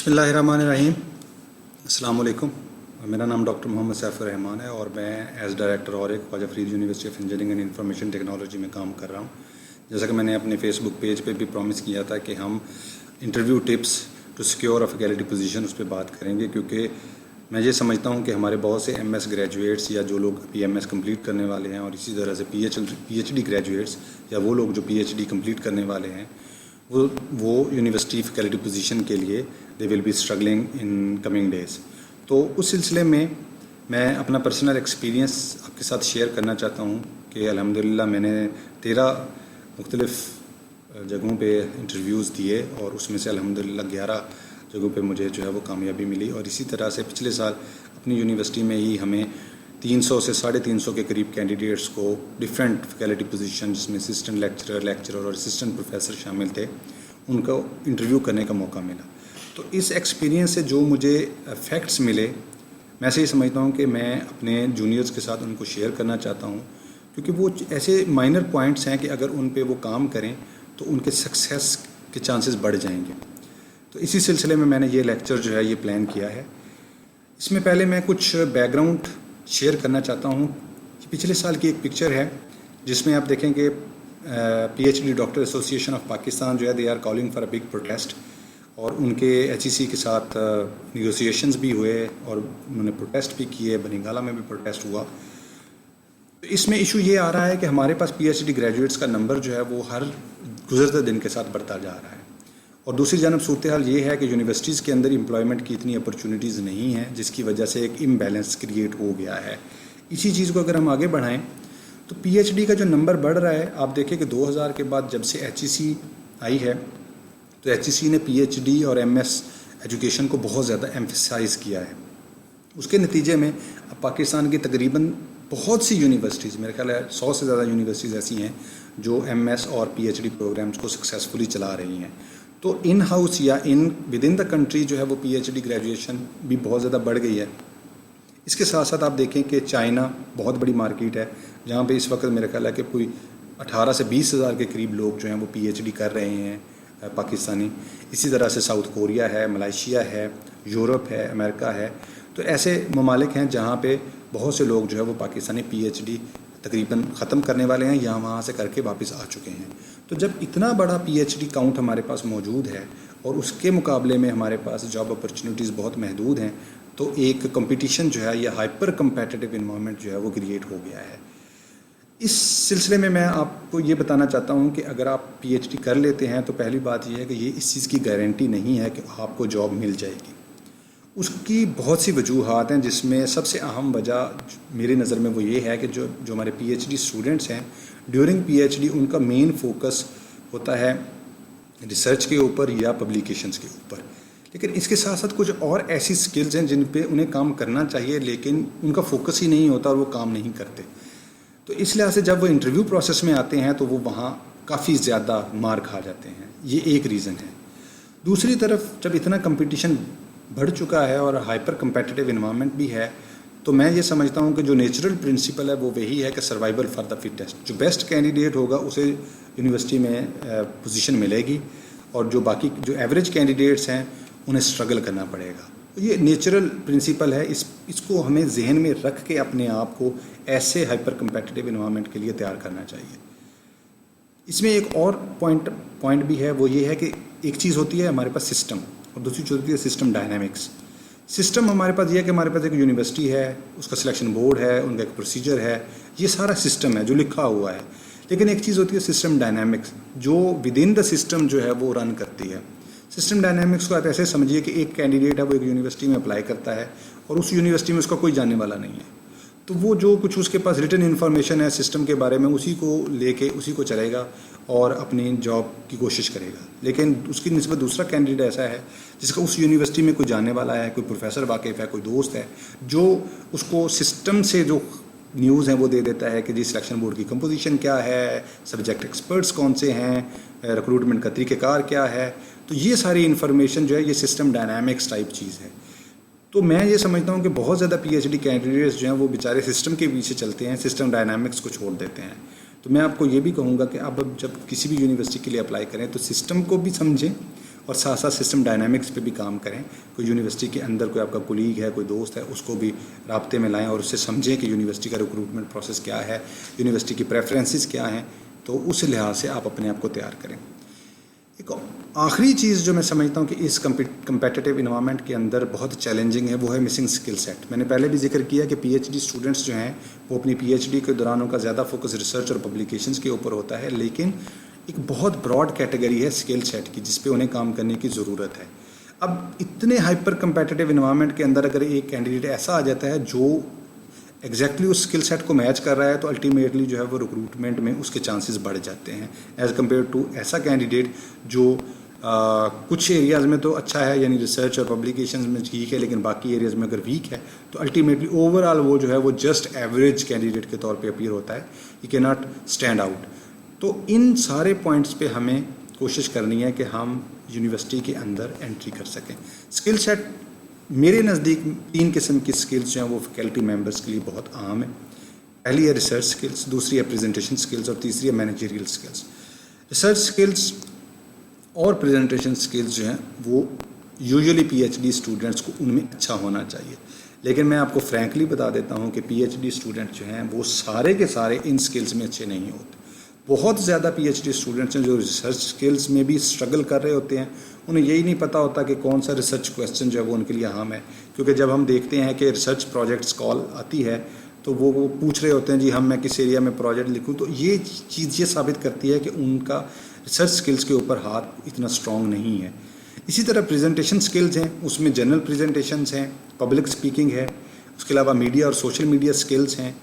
बिस्मिल्लाहिर्रहमानिर्रहीम। अस्सलाम वालेकुम। मेरा नाम डॉक्टर मोहम्मद सैफुर रहमान है और मैं एज़ डायरेक्टर और एक Khwaja Farid University of Engineering and Information Technology में काम कर रहा हूँ। जैसा कि मैंने अपने फेसबुक पेज पे भी प्रॉमिस किया था कि हम interview tips to secure a faculty position उस पर बात करेंगे, क्योंकि मैं ये समझता हूँ कि हमारे बहुत से एमएस ग्रेजुएट्स या जो लोग अभी एमएस कंप्लीट करने वाले हैं और इसी तरह से पीएचडी ग्रेजुएट्स या वो लोग जो पीएचडी कंप्लीट करने वाले हैं वो यूनिवर्सिटी फैकल्टी पोजीशन के लिए दे will be struggling in coming days. तो उस सिलसिले में मैं अपना पर्सनल एक्सपीरियंस आपके साथ शेयर करना चाहता हूँ कि अल्हम्दुलिल्लाह मैंने 13 मुख्तलिफ़ जगहों पे इंटरव्यूज़ दिए और उसमें से अल्हम्दुलिल्लाह 11 जगहों पे मुझे जो है वो कामयाबी मिली। और इसी तरह से पिछले साल अपनी यूनिवर्सिटी में ही हमें 300 से 350 के करीब कैंडिडेट्स को डिफरेंट फैकल्टी पोजीशन, जिसमें असिस्टेंट लेक्चरर और असिस्टेंट प्रोफेसर शामिल थे, उनको इंटरव्यू करने का मौका मिला। तो इस एक्सपीरियंस से जो मुझे फैक्ट्स मिले, मैं ऐसे ही समझता हूँ कि मैं अपने जूनियर्स के साथ उनको शेयर करना चाहता हूँ, क्योंकि वो ऐसे माइनर पॉइंट्स हैं कि अगर उन पे वो काम करें तो उनके सक्सेस के चांसेस बढ़ जाएंगे। तो इसी सिलसिले में मैंने ये लेक्चर जो है ये प्लान किया है। इसमें पहले मैं कुछ बैकग्राउंड शेयर करना चाहता हूँ। पिछले साल की एक पिक्चर है जिसमें आप देखेंगे PhD doctor association of Pakistan जो है they are calling for a big protest, और उनके एचईसी के साथ निगोशिएशंस भी हुए और उन्होंने प्रोटेस्ट भी किए। बनिंगाला में भी प्रोटेस्ट हुआ। तो इसमें इशू ये आ रहा है कि हमारे पास पीएचडी ग्रेजुएट्स का नंबर जो है वो हर गुजरते दिन के साथ बढ़ता जा रहा है, और दूसरी जानब सूरत हाल ये है कि यूनिवर्सिटीज़ के अंदर एम्प्लॉयमेंट की इतनी अपॉर्चुनिटीज़ नहीं हैं, जिसकी वजह से एक इम्बैलेंस क्रिएट हो गया है। इसी चीज़ को अगर हम आगे बढ़ाएं तो पीएचडी का जो नंबर बढ़ रहा है, आप देखें कि 2000 के बाद जब से एचईसी आई है तो एचईसी ने पीएचडी और एमएस एजुकेशन को बहुत ज़्यादा एम्फसाइज़ किया है। उसके नतीजे में अब पाकिस्तान की तकरीबन बहुत सी यूनिवर्सिटीज़, मेरे ख्याल है 100 से ज़्यादा यूनिवर्सिटीज़ ऐसी हैं जो एमएस और पीएचडी प्रोग्राम्स को सक्सेसफुली चला रही हैं। तो इन हाउस या विद इन द कंट्री जो है वो पीएचडी ग्रेजुएशन भी बहुत ज़्यादा बढ़ गई है। इसके साथ साथ आप देखें कि चाइना बहुत बड़ी मार्केट है, जहाँ पे इस वक्त मेरा ख्याल है कि कोई 18 से 20 हज़ार के करीब लोग जो हैं वो पीएचडी कर रहे हैं पाकिस्तानी। इसी तरह से साउथ कोरिया है, मलेशिया है, यूरोप है, अमेरिका है। तो ऐसे ममालिक हैं जहाँ पे बहुत से लोग जो है वो पाकिस्तानी पीएचडी तकरीबन ख़त्म करने वाले हैं या वहाँ से करके वापस आ चुके हैं। तो जब इतना बड़ा पीएचडी काउंट हमारे पास मौजूद है और उसके मुकाबले में हमारे पास जॉब अपॉर्चुनिटीज़ बहुत महदूद हैं, तो एक कंपटीशन जो है या हाइपर कम्पेटिटिव इन्वायरमेंट जो है वो क्रिएट हो गया है। इस सिलसिले में मैं आपको ये बताना चाहता हूँ कि अगर आप पीएचडी कर लेते हैं तो पहली बात ये है कि ये इस चीज़ की गारंटी नहीं है कि आपको जॉब मिल जाएगी। उसकी बहुत सी वजूहात हैं, जिसमें सबसे अहम वजह मेरी नज़र में वो ये है कि जो हमारे पीएचडी स्टूडेंट्स हैं, ड्यूरिंग पीएचडी उनका मेन फोकस होता है रिसर्च के ऊपर या पब्लिकेशंस के ऊपर, लेकिन इसके साथ साथ कुछ और ऐसी स्किल्स हैं जिन पे उन्हें काम करना चाहिए, लेकिन उनका फोकस ही नहीं होता और वो काम नहीं करते। तो इस लिहाज से जब वो इंटरव्यू प्रोसेस में आते हैं तो वो वहाँ काफ़ी ज़्यादा मार खा जाते हैं। ये एक रीज़न है। दूसरी तरफ जब इतना कंपटीशन बढ़ चुका है और हाइपर कम्पेटिटिव इन्वायरमेंट भी है, तो मैं ये समझता हूँ कि जो नेचुरल प्रिंसिपल है वो वही है कि सर्वाइवल फॉर द फिटेस्ट। जो बेस्ट कैंडिडेट होगा उसे यूनिवर्सिटी में पोजीशन मिलेगी, और जो बाकी जो एवरेज कैंडिडेट्स हैं उन्हें स्ट्रगल करना पड़ेगा। तो ये नेचुरल प्रिंसिपल है। इसको हमें जहन में रख के अपने आप को ऐसे हाइपर कम्पेटिटिव इन्वायरमेंट के लिए तैयार करना चाहिए। इसमें एक और पॉइंट भी है, वो ये है कि एक चीज़ होती है हमारे पास सिस्टम, और दूसरी चीज़ होती है सिस्टम डायनामिक्स। सिस्टम हमारे पास ये है कि हमारे पास एक यूनिवर्सिटी है, उसका सिलेक्शन बोर्ड है, उनका एक प्रोसीजर है, ये सारा सिस्टम है जो लिखा हुआ है। लेकिन एक चीज़ होती है सिस्टम डायनामिक्स, जो विद इन द सिस्टम जो है वो रन करती है। सिस्टम डायनामिक्स को आप ऐसे समझिए कि एक कैंडिडेट है, वो एक यूनिवर्सिटी में अप्लाई करता है और उस यूनिवर्सिटी में उसका कोई जानने वाला नहीं है, तो वो जो कुछ उसके पास रिटन इन्फॉर्मेशन है सिस्टम के बारे में, उसी को लेके उसी को चलेगा और अपनी जॉब की कोशिश करेगा। लेकिन उसकी निस्बत दूसरा कैंडिडेट ऐसा है जिसका उस यूनिवर्सिटी में कोई जानने वाला है, कोई प्रोफेसर वाकिफ़ है, कोई दोस्त है, जो उसको सिस्टम से जो न्यूज़ हैं वो दे देता है कि जी सिलेक्शन बोर्ड की कंपोजिशन क्या है, सब्जेक्ट एक्सपर्ट्स कौन से हैं, रिक्रूटमेंट का तरीक़ेकार क्या है। तो ये सारी इन्फॉर्मेशन जो है ये सिस्टम डायनामिक्स टाइप चीज़ है। तो मैं ये समझता हूँ कि बहुत ज़्यादा पीएचडी कैंडिडेट्स जो हैं वो बेचारे सिस्टम के पीछे चलते हैं, सिस्टम डायनामिक्स को छोड़ देते हैं। तो मैं आपको ये भी कहूँगा कि आप जब किसी भी यूनिवर्सिटी के लिए अप्लाई करें तो सिस्टम को भी समझें और साथ साथ सिस्टम डायनामिक्स पे भी काम करें। कोई यूनिवर्सिटी के अंदर कोई आपका कोलीग है, कोई दोस्त है, उसको भी राब्ते में लाएं और उससे समझें कि यूनिवर्सिटी का रिक्रूटमेंट प्रोसेस क्या है, यूनिवर्सिटी की प्रेफरेंसेस क्या हैं, तो उस लिहाज से आप अपने आप को तैयार करें। एक आखिरी चीज़ जो मैं समझता हूँ कि इस कम्पिटिटिव इन्वायरमेंट के अंदर बहुत चैलेंजिंग है, वो है मिसिंग स्किल सेट। मैंने पहले भी जिक्र किया कि पीएचडी स्टूडेंट्स जो हैं वो अपनी पीएचडी के दौरान उनका ज़्यादा फोकस रिसर्च और पब्लिकेशंस के ऊपर होता है, लेकिन एक बहुत ब्रॉड कैटेगरी है स्किल सेट की जिस पे उन्हें काम करने की ज़रूरत है। अब इतने हाइपर कम्पिटिटिव इन्वायरमेंट के अंदर अगर एक कैंडिडेट ऐसा आ जाता है जो एग्जैक्टली उस स्किल सेट को मैच कर रहा है, तो अल्टीमेटली जो है वो रिक्रूटमेंट में उसके चांसेस बढ़ जाते हैं एज़ कम्पेयर टू ऐसा कैंडिडेट जो कुछ एरियाज़ में तो अच्छा है, यानी रिसर्च और पब्लिकेशंस में ठीक है, लेकिन बाकी एरियाज़ में अगर वीक है तो अल्टीमेटली ओवरऑल वो जो है वो जस्ट एवरेज कैंडिडेट के तौर पे अपीयर होता है, he can not stand out. तो इन सारे पॉइंट्स पे हमें कोशिश करनी है कि हम यूनिवर्सिटी के अंदर एंट्री कर सकें। स्किल सेट मेरे नज़दीक 3 किस्म की स्किल्स जो हैं वो फैकल्टी मेंबर्स के लिए बहुत आम है। पहली है रिसर्च स्किल्स, दूसरी है प्रेजेंटेशन स्किल्स और तीसरी है मैनेजरियल स्किल्स। रिसर्च स्किल्स और प्रेजेंटेशन स्किल्स जो हैं वो यूजुअली पीएचडी स्टूडेंट्स को उनमें अच्छा होना चाहिए, लेकिन मैं आपको फ्रैंकली बता देता हूँ कि पीएचडी स्टूडेंट जो हैं वो सारे के सारे इन स्किल्स में अच्छे नहीं होते। बहुत ज़्यादा पीएचडी स्टूडेंट्स हैं जो रिसर्च स्किल्स में भी स्ट्रगल कर रहे होते हैं, उन्हें यही नहीं पता होता कि कौन सा रिसर्च क्वेश्चन जो है वो उनके लिए अहम है, क्योंकि जब हम देखते हैं कि रिसर्च प्रोजेक्ट्स कॉल आती है तो वो पूछ रहे होते हैं जी मैं किस एरिया में प्रोजेक्ट लिखूं, तो ये चीज़ ये साबित करती है कि उनका रिसर्च स्किल्स के ऊपर हाथ इतना स्ट्रॉन्ग नहीं है। इसी तरह प्रेजेंटेशन स्किल्स हैं, उसमें जनरल प्रेजेंटेशंस हैं, पब्लिक स्पीकिंग है, उसके अलावा मीडिया और सोशल मीडिया स्किल्स हैं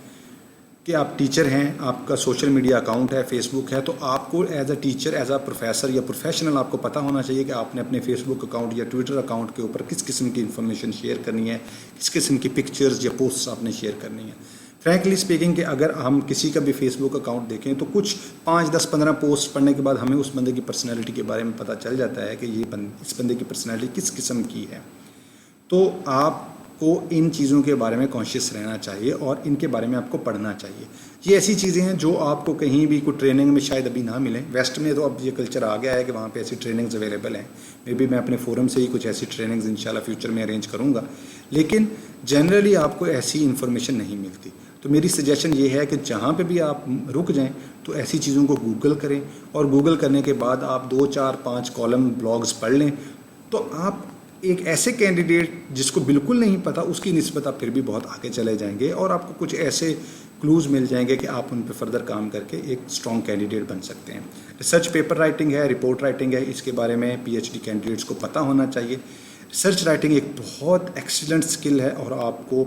कि आप टीचर हैं, आपका सोशल मीडिया अकाउंट है, फेसबुक है, तो आपको as a teacher, as a professor या प्रोफेशनल आपको पता होना चाहिए कि आपने अपने फेसबुक अकाउंट या ट्विटर अकाउंट के ऊपर किस किस्म की इन्फॉर्मेशन शेयर करनी है, किस किस्म की पिक्चर्स या पोस्ट्स आपने शेयर करनी है। फ्रैंकली स्पीकिंग कि अगर हम किसी का भी फेसबुक अकाउंट देखें तो कुछ 5, 10, 15 पोस्ट पढ़ने के बाद हमें उस बंदे की पर्सनैलिटी के बारे में पता चल जाता है कि इस बंदे की पर्सनैलिटी किस किस्म की है। तो आपको इन चीज़ों के बारे में कॉन्शियस रहना चाहिए और इनके बारे में आपको पढ़ना चाहिए। ये ऐसी चीज़ें हैं जो आपको कहीं भी कोई ट्रेनिंग में शायद अभी ना मिलें। वेस्ट में तो अब ये कल्चर आ गया है कि वहाँ पे ऐसी ट्रेनिंग्स अवेलेबल हैं। मे बी मैं अपने फोरम से ही कुछ ऐसी ट्रेनिंग्स इंशाल्लाह फ्यूचर में अरेंज करूँगा, लेकिन जनरली आपको ऐसी इन्फॉर्मेशन नहीं मिलती। तो मेरी सजेशन ये है कि जहाँ पे भी आप रुक जाएं तो ऐसी चीज़ों को गूगल करें, और गूगल करने के बाद आप 2, 4, 5 कॉलम ब्लॉग्स पढ़ लें, तो आप एक ऐसे कैंडिडेट जिसको बिल्कुल नहीं पता उसकी निस्बत आप फिर भी बहुत आगे चले जाएंगे और आपको कुछ ऐसे क्लूज़ मिल जाएंगे कि आप उन पर फर्दर काम करके एक स्ट्रॉन्ग कैंडिडेट बन सकते हैं। रिसर्च पेपर राइटिंग है, रिपोर्ट राइटिंग है, इसके बारे में पीएचडी कैंडिडेट्स को पता होना चाहिए। रिसर्च राइटिंग एक बहुत एक्सीलेंट स्किल है और आपको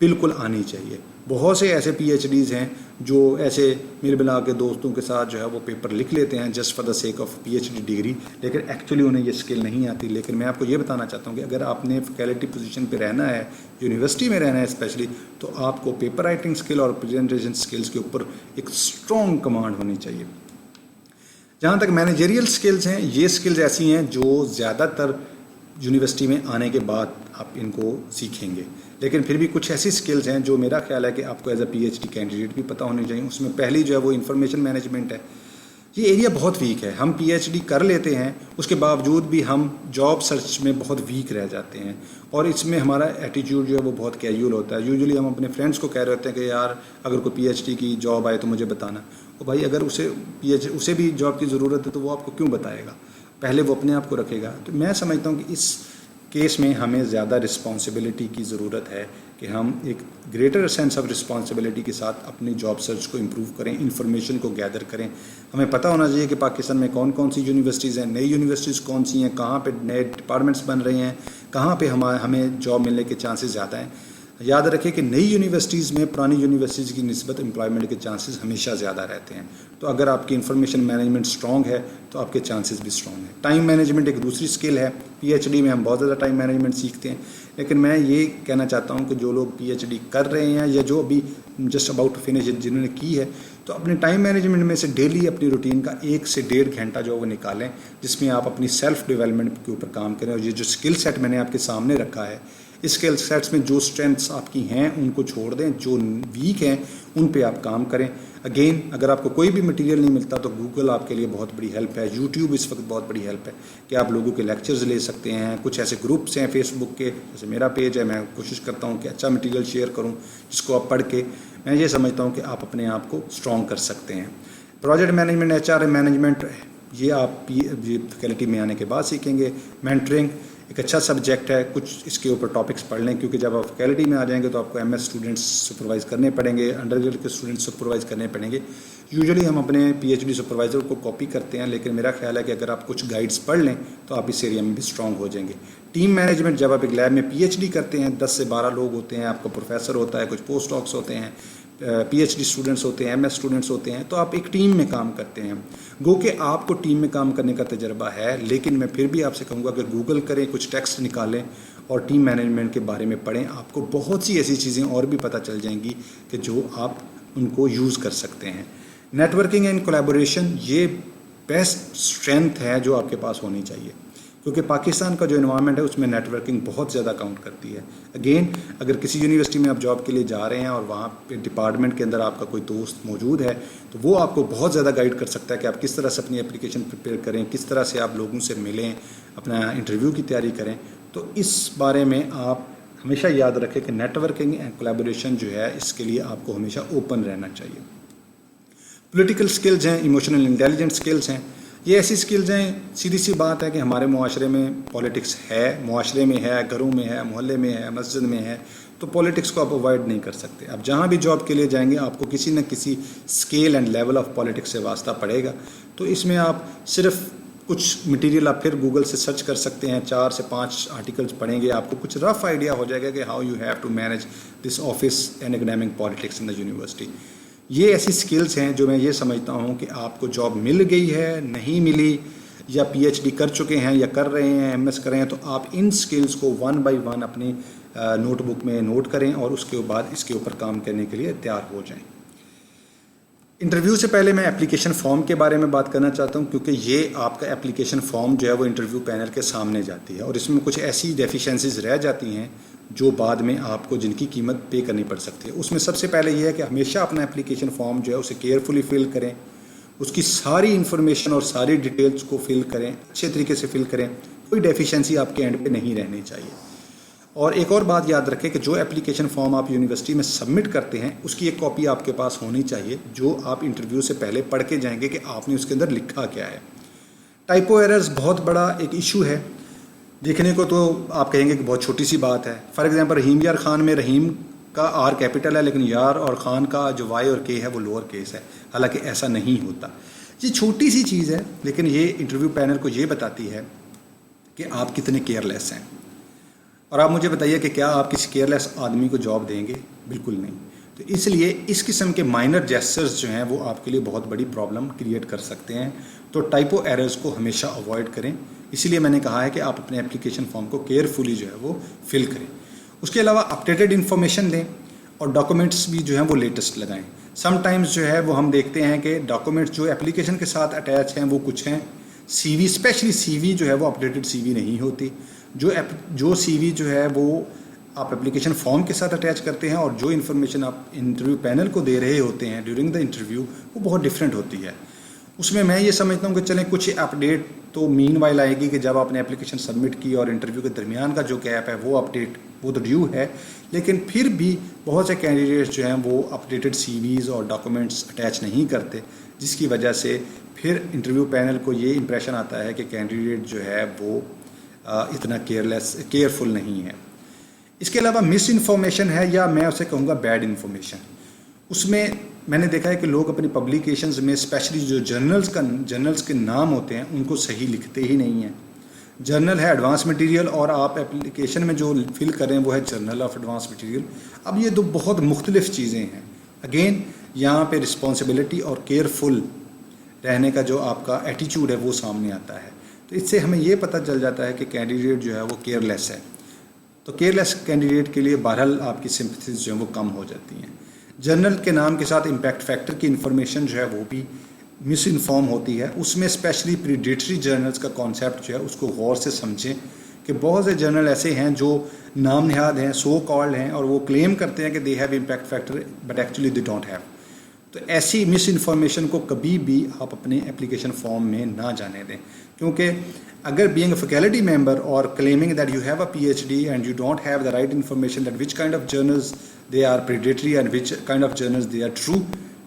बिल्कुल आनी चाहिए। बहुत से ऐसे पीएचडीज़ हैं जो ऐसे मिल मिला के दोस्तों के साथ जो है वो पेपर लिख लेते हैं just for the sake of PhD degree, लेकिन एक्चुअली उन्हें ये स्किल नहीं आती। लेकिन मैं आपको ये बताना चाहता हूँ कि अगर आपने फैकल्टी पोजीशन पे रहना है, यूनिवर्सिटी में रहना है स्पेशली, तो आपको पेपर राइटिंग स्किल और प्रेजेंटेशन स्किल्स के ऊपर एक स्ट्रॉन्ग कमांड होनी चाहिए। जहाँ तक मैनेजरियल स्किल्स हैं, ये स्किल्स ऐसी हैं जो ज़्यादातर यूनिवर्सिटी में आने के बाद आप इनको सीखेंगे, लेकिन फिर भी कुछ ऐसी स्किल्स हैं जो मेरा ख्याल है कि आपको एज अ पीएचडी कैंडिडेट भी पता होनी चाहिए। उसमें पहली जो है वो इंफॉर्मेशन मैनेजमेंट है। ये एरिया बहुत वीक है, हम पीएचडी कर लेते हैं, उसके बावजूद भी हम जॉब सर्च में बहुत वीक रह जाते हैं और इसमें हमारा एटीट्यूड जो है वो बहुत कैजुअल होता है। यूजुअली हम अपने फ्रेंड्स को कह रहे होते हैं कि यार अगर कोई पीएचडी की जॉब आए तो मुझे बताना। और भाई अगर उसे भी जॉब की ज़रूरत है तो वो आपको क्यों बताएगा, पहले वो अपने आप को रखेगा। तो मैं समझता हूँ कि इस केस में हमें ज़्यादा रिस्पॉन्सिबिलिटी की ज़रूरत है कि हम एक ग्रेटर सेंस ऑफ रिस्पॉन्सिबिलिटी के साथ अपनी जॉब सर्च को इम्प्रूव करें, इन्फॉर्मेशन को गैदर करें। हमें पता होना चाहिए कि पाकिस्तान में कौन कौन सी यूनिवर्सिटीज़ हैं, नई यूनिवर्सिटीज़ कौन सी हैं, कहाँ पे नए डिपार्टमेंट्स बन रहे हैं, कहाँ पे हमें जॉब मिलने के चांसेस ज़्यादा हैं। याद रखें कि नई यूनिवर्सिटीज़ में पुरानी यूनिवर्सिटीज़ की निस्बत एम्प्लॉयमेंट के चांसेस हमेशा ज़्यादा रहते हैं। तो अगर आपकी इन्फॉर्मेशन मैनेजमेंट स्ट्रॉन्ग है तो आपके चांसेस भी स्ट्रॉन्ग हैं। टाइम मैनेजमेंट एक दूसरी स्किल है। पीएचडी में हम बहुत ज़्यादा टाइम मैनेजमेंट सीखते हैं, लेकिन मैं ये कहना चाहता हूँ कि जो लोग पीएचडी कर रहे हैं या जो अभी जस्ट अबाउट टू फिनिश जिन्होंने की है, तो अपने टाइम मैनेजमेंट में से डेली अपनी रूटीन का 1 से 1.5 घंटा जो वो निकालें, जिसमें आप अपनी सेल्फ डेवलपमेंट के ऊपर काम करें। और ये जो स्किल सेट मैंने आपके सामने रखा है, स्किल सेट्स में जो स्ट्रेंथ्स आपकी हैं उनको छोड़ दें, जो वीक हैं उन पे आप काम करें। अगेन, अगर आपको कोई भी मटेरियल नहीं मिलता तो गूगल आपके लिए बहुत बड़ी हेल्प है, यूट्यूब इस वक्त बहुत बड़ी हेल्प है कि आप लोगों के लेक्चर्स ले सकते हैं। कुछ ऐसे ग्रुप्स हैं फेसबुक के, जैसे मेरा पेज है, मैं कोशिश करता हूँ कि अच्छा मटेरियल शेयर करूँ जिसको आप पढ़ के, मैं ये समझता हूँ कि आप अपने आप को स्ट्रॉन्ग कर सकते हैं। प्रोजेक्ट मैनेजमेंट, HR मैनेजमेंट, ये आप ये फैकल्टी में आने के बाद सीखेंगे। मेंटरिंग एक अच्छा सब्जेक्ट है, कुछ इसके ऊपर टॉपिक्स पढ़ लें, क्योंकि जब आप फैकल्टी में आ जाएंगे तो आपको MS स्टूडेंट्स सुपरवाइज़ करने पड़ेंगे, अंडरग्रेजुएट के स्टूडेंट्स सुपरवाइज़ करने पड़ेंगे। यूजुअली हम अपने PhD सुपरवाइज़र को कॉपी करते हैं, लेकिन मेरा ख्याल है कि अगर आप कुछ गाइड्स पढ़ लें तो आप इस एरिया में भी स्ट्रॉन्ग हो जाएंगे। टीम मैनेजमेंट, जब आप एक लैब में PhD करते हैं, 10 से 12 लोग होते हैं, आपका प्रोफेसर होता है, कुछ पोस्ट डॉक्स होते हैं, PhD स्टूडेंट्स होते हैं, MS स्टूडेंट्स होते हैं, तो आप एक टीम में काम करते हैं। गो कि आपको टीम में काम करने का तजर्बा है, लेकिन मैं फिर भी आपसे कहूँगा कि गूगल करें, कुछ टेक्स्ट निकालें और टीम मैनेजमेंट के बारे में पढ़ें। आपको बहुत सी ऐसी चीज़ें और भी पता चल जाएंगी कि जो आप उनको यूज़ कर सकते हैं। नेटवर्किंग एंड कोलैबोरेशन, ये बेस्ट स्ट्रेंथ है जो आपके पास होनी चाहिए, क्योंकि पाकिस्तान का जो एनवायरनमेंट है उसमें नेटवर्किंग बहुत ज़्यादा काउंट करती है। अगेन, अगर किसी यूनिवर्सिटी में आप जॉब के लिए जा रहे हैं और वहाँ पे डिपार्टमेंट के अंदर आपका कोई दोस्त मौजूद है, तो वो आपको बहुत ज़्यादा गाइड कर सकता है कि आप किस तरह से अपनी एप्लीकेशन प्रिपेयर करें, किस तरह से आप लोगों से मिलें, अपना इंटरव्यू की तैयारी करें। तो इस बारे में आप हमेशा याद रखें कि नेटवर्किंग एंड कोलैबोरेशन जो है, इसके लिए आपको हमेशा ओपन रहना चाहिए। पॉलिटिकल स्किल्स हैं, इमोशनल इंटेलिजेंस स्किल्स हैं, ये ऐसी स्किल्स हैं, सीधी सी बात है कि हमारे मुआशरे में पॉलिटिक्स है, मुआशरे में है, घरों में है, मोहल्ले में है, मस्जिद में है, तो पॉलिटिक्स को आप अवॉइड नहीं कर सकते। आप जहाँ भी जॉब के लिए जाएंगे आपको किसी न किसी scale and level of politics से वास्ता पड़ेगा। तो इसमें आप सिर्फ कुछ मटेरियल आप फिर गूगल से सर्च कर सकते हैं, 4 से 5 आर्टिकल्स पढ़ेंगे, आपको कुछ रफ आइडिया हो जाएगा कि how you have to manage this office and academic politics in the university. ये ऐसी स्किल्स हैं जो मैं ये समझता हूँ कि आपको जॉब मिल गई है, नहीं मिली, या PhD कर चुके हैं या कर रहे हैं, MS कर रहे हैं, तो आप इन स्किल्स को 1 by 1 अपनी नोटबुक में नोट करें और उसके बाद इसके ऊपर काम करने के लिए तैयार हो जाएं। इंटरव्यू से पहले मैं एप्लीकेशन फॉर्म के बारे में बात करना चाहता हूं, क्योंकि ये आपका एप्लीकेशन फॉर्म जो है वो इंटरव्यू पैनल के सामने जाती है और इसमें कुछ ऐसी डेफिशिएंसीज रह जाती हैं जो बाद में आपको जिनकी कीमत पे करनी पड़ सकती है। उसमें सबसे पहले ये है कि हमेशा अपना एप्लीकेशन फॉर्म जो है उसे केयरफुली फिल करें, उसकी सारी इन्फॉर्मेशन और सारी डिटेल्स को फिल करें, अच्छे तरीके से फिल करें, कोई डेफिशिएंसी आपके एंड पे नहीं रहनी चाहिए। और एक और बात याद रखें कि जो एप्लीकेशन फॉर्म आप यूनिवर्सिटी में सबमिट करते हैं उसकी एक कॉपी आपके पास होनी चाहिए, जो आप इंटरव्यू से पहले पढ़ के जाएंगे कि आपने उसके अंदर लिखा क्या है। टाइपो एरर्स बहुत बड़ा एक इशू है, देखने को तो आप कहेंगे कि बहुत छोटी सी बात है। फॉर एग्जांपल रहीम यार खान में रहीम का R कैपिटल है, लेकिन यार और खान का जो Y और K है वो लोअर केस है, हालांकि ऐसा नहीं होता। ये छोटी सी चीज़ है, लेकिन ये इंटरव्यू पैनल को ये बताती है कि आप कितने केयरलेस हैं। और आप मुझे बताइए कि क्या आप किसी केयरलेस आदमी को जॉब देंगे? बिल्कुल नहीं। तो इसलिए इस किस्म के माइनर जेस्चर्स जो हैं वो आपके लिए बहुत बड़ी प्रॉब्लम क्रिएट कर सकते हैं। तो टाइपो एरर्स को हमेशा अवॉइड करें, इसीलिए मैंने कहा है कि आप अपने एप्लीकेशन फॉर्म को केयरफुली जो है वो फिल करें। उसके अलावा अपडेटेड इन्फॉर्मेशन दें और डॉक्यूमेंट्स भी जो हैं वो लेटेस्ट लगाएं। समटाइम्स जो है वो हम देखते हैं कि डॉक्यूमेंट्स जो एप्लीकेशन के साथ अटैच हैं वो कुछ हैं, CV स्पेशली CV जो है वो अपडेटेड CV नहीं होती। जो CV जो है वो आप एप्लीकेशन फॉर्म के साथ अटैच करते हैं और जो इन्फॉर्मेशन आप इंटरव्यू पैनल को दे रहे होते हैं ड्यूरिंग द इंटरव्यू वो बहुत डिफरेंट होती है। उसमें मैं ये समझता हूँ कि चलें कुछ अपडेट तो मीन वाइल आएगी कि जब आपने एप्लीकेशन सबमिट की और इंटरव्यू के दरमियान का जो गैप है वो अपडेट वो तो ड्यू है, लेकिन फिर भी बहुत से कैंडिडेट्स जो हैं वो अपडेटेड CVs और डॉक्यूमेंट्स अटैच नहीं करते, जिसकी वजह से फिर इंटरव्यू पैनल को ये इंप्रेशन आता है कि कैंडिडेट जो है वो इतना केयरफुल नहीं है। इसके अलावा मिस इन्फॉर्मेशन है, या मैं उसे कहूँगा बैड इन्फॉर्मेशन। उसमें मैंने देखा है कि लोग अपनी पब्लिकेशंस में स्पेशली जो जर्नल्स के नाम होते हैं उनको सही लिखते ही नहीं हैं। जर्नल है एडवांस मटेरियल और आप एप्लीकेशन में जो फिल करें वो है जर्नल ऑफ एडवांस मटेरियल। अब ये दो बहुत मुख्तलिफ चीज़ें हैं। अगेन यहाँ पे रिस्पॉन्सिबिलिटी और केयरफुल रहने का जो आपका एटीट्यूड है वो सामने आता है। तो इससे हमें ये पता चल जाता है कि कैंडिडेट जो है वो केयरलेस है। तो केयरलेस कैंडिडेट के लिए बहरहाल आपकी सिंपैथीज जो है वो कम हो जाती हैं। जर्नल के नाम के साथ इम्पैक्ट फैक्टर की इन्फॉर्मेशन जो है वो भी मिस इन्फॉर्म होती है। उसमें स्पेशली प्रीडेटरी जर्नल्स का कॉन्सेप्ट जो है उसको गौर से समझें कि बहुत से जर्नल ऐसे हैं जो नाम नहाद हैं, सो कॉल्ड हैं, और वो क्लेम करते हैं कि they have impact factor but actually they don't have. तो ऐसी मिस इन्फॉर्मेशन को कभी भी आप अपने एप्लीकेशन फॉर्म में ना जाने दें, क्योंकि अगर बीइंग अ फैकल्टी मेंबर और claiming that you have a PhD and you don't have the right information that which kind of journals they are predatory and which kind of journals they are true,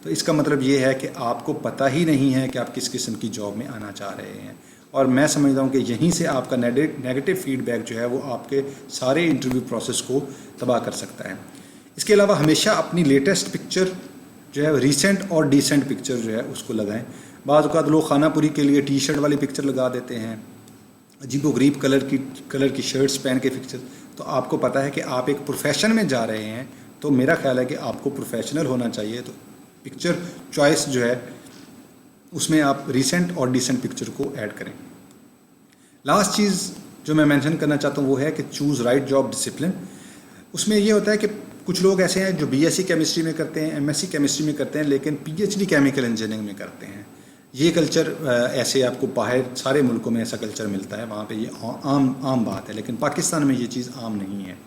तो इसका मतलब ये है कि आपको पता ही नहीं है कि आप किस किस्म की जॉब में आना चाह रहे हैं। और मैं समझता हूँ कि यहीं से आपका नेगेटिव फीडबैक जो है वो आपके सारे इंटरव्यू प्रोसेस को तबाह कर सकता है। इसके अलावा हमेशा अपनी लेटेस्ट पिक्चर जो है रिसेंट और डिसेंट पिक्चर जो है उसको लगाएं। बाज़ औक़ात लोग खानापुरी के लिए टी शर्ट वाली पिक्चर लगा देते हैं, अजीबोगरीब कलर की शर्ट्स पहन के पिक्चर। तो आपको पता है कि आप एक प्रोफेशन में जा रहे हैं, तो मेरा ख्याल है कि आपको प्रोफेशनल होना चाहिए। तो पिक्चर चॉइस जो है उसमें आप रिसेंट और डिसेंट पिक्चर को ऐड करें। लास्ट चीज़ जो मैं मेंशन करना चाहता हूँ वो है कि चूज़ राइट जॉब डिसिप्लिन। उसमें ये होता है कि कुछ लोग ऐसे हैं जो बीएससी केमिस्ट्री में करते हैं, एमएससी केमिस्ट्री में करते हैं, लेकिन पीएचडी केमिकल इंजीनियरिंग में करते हैं। ये कल्चर ऐसे आपको बाहर सारे मुल्कों में ऐसा कल्चर मिलता है, वहाँ पे ये आम बात है, लेकिन पाकिस्तान में ये चीज़ आम नहीं है।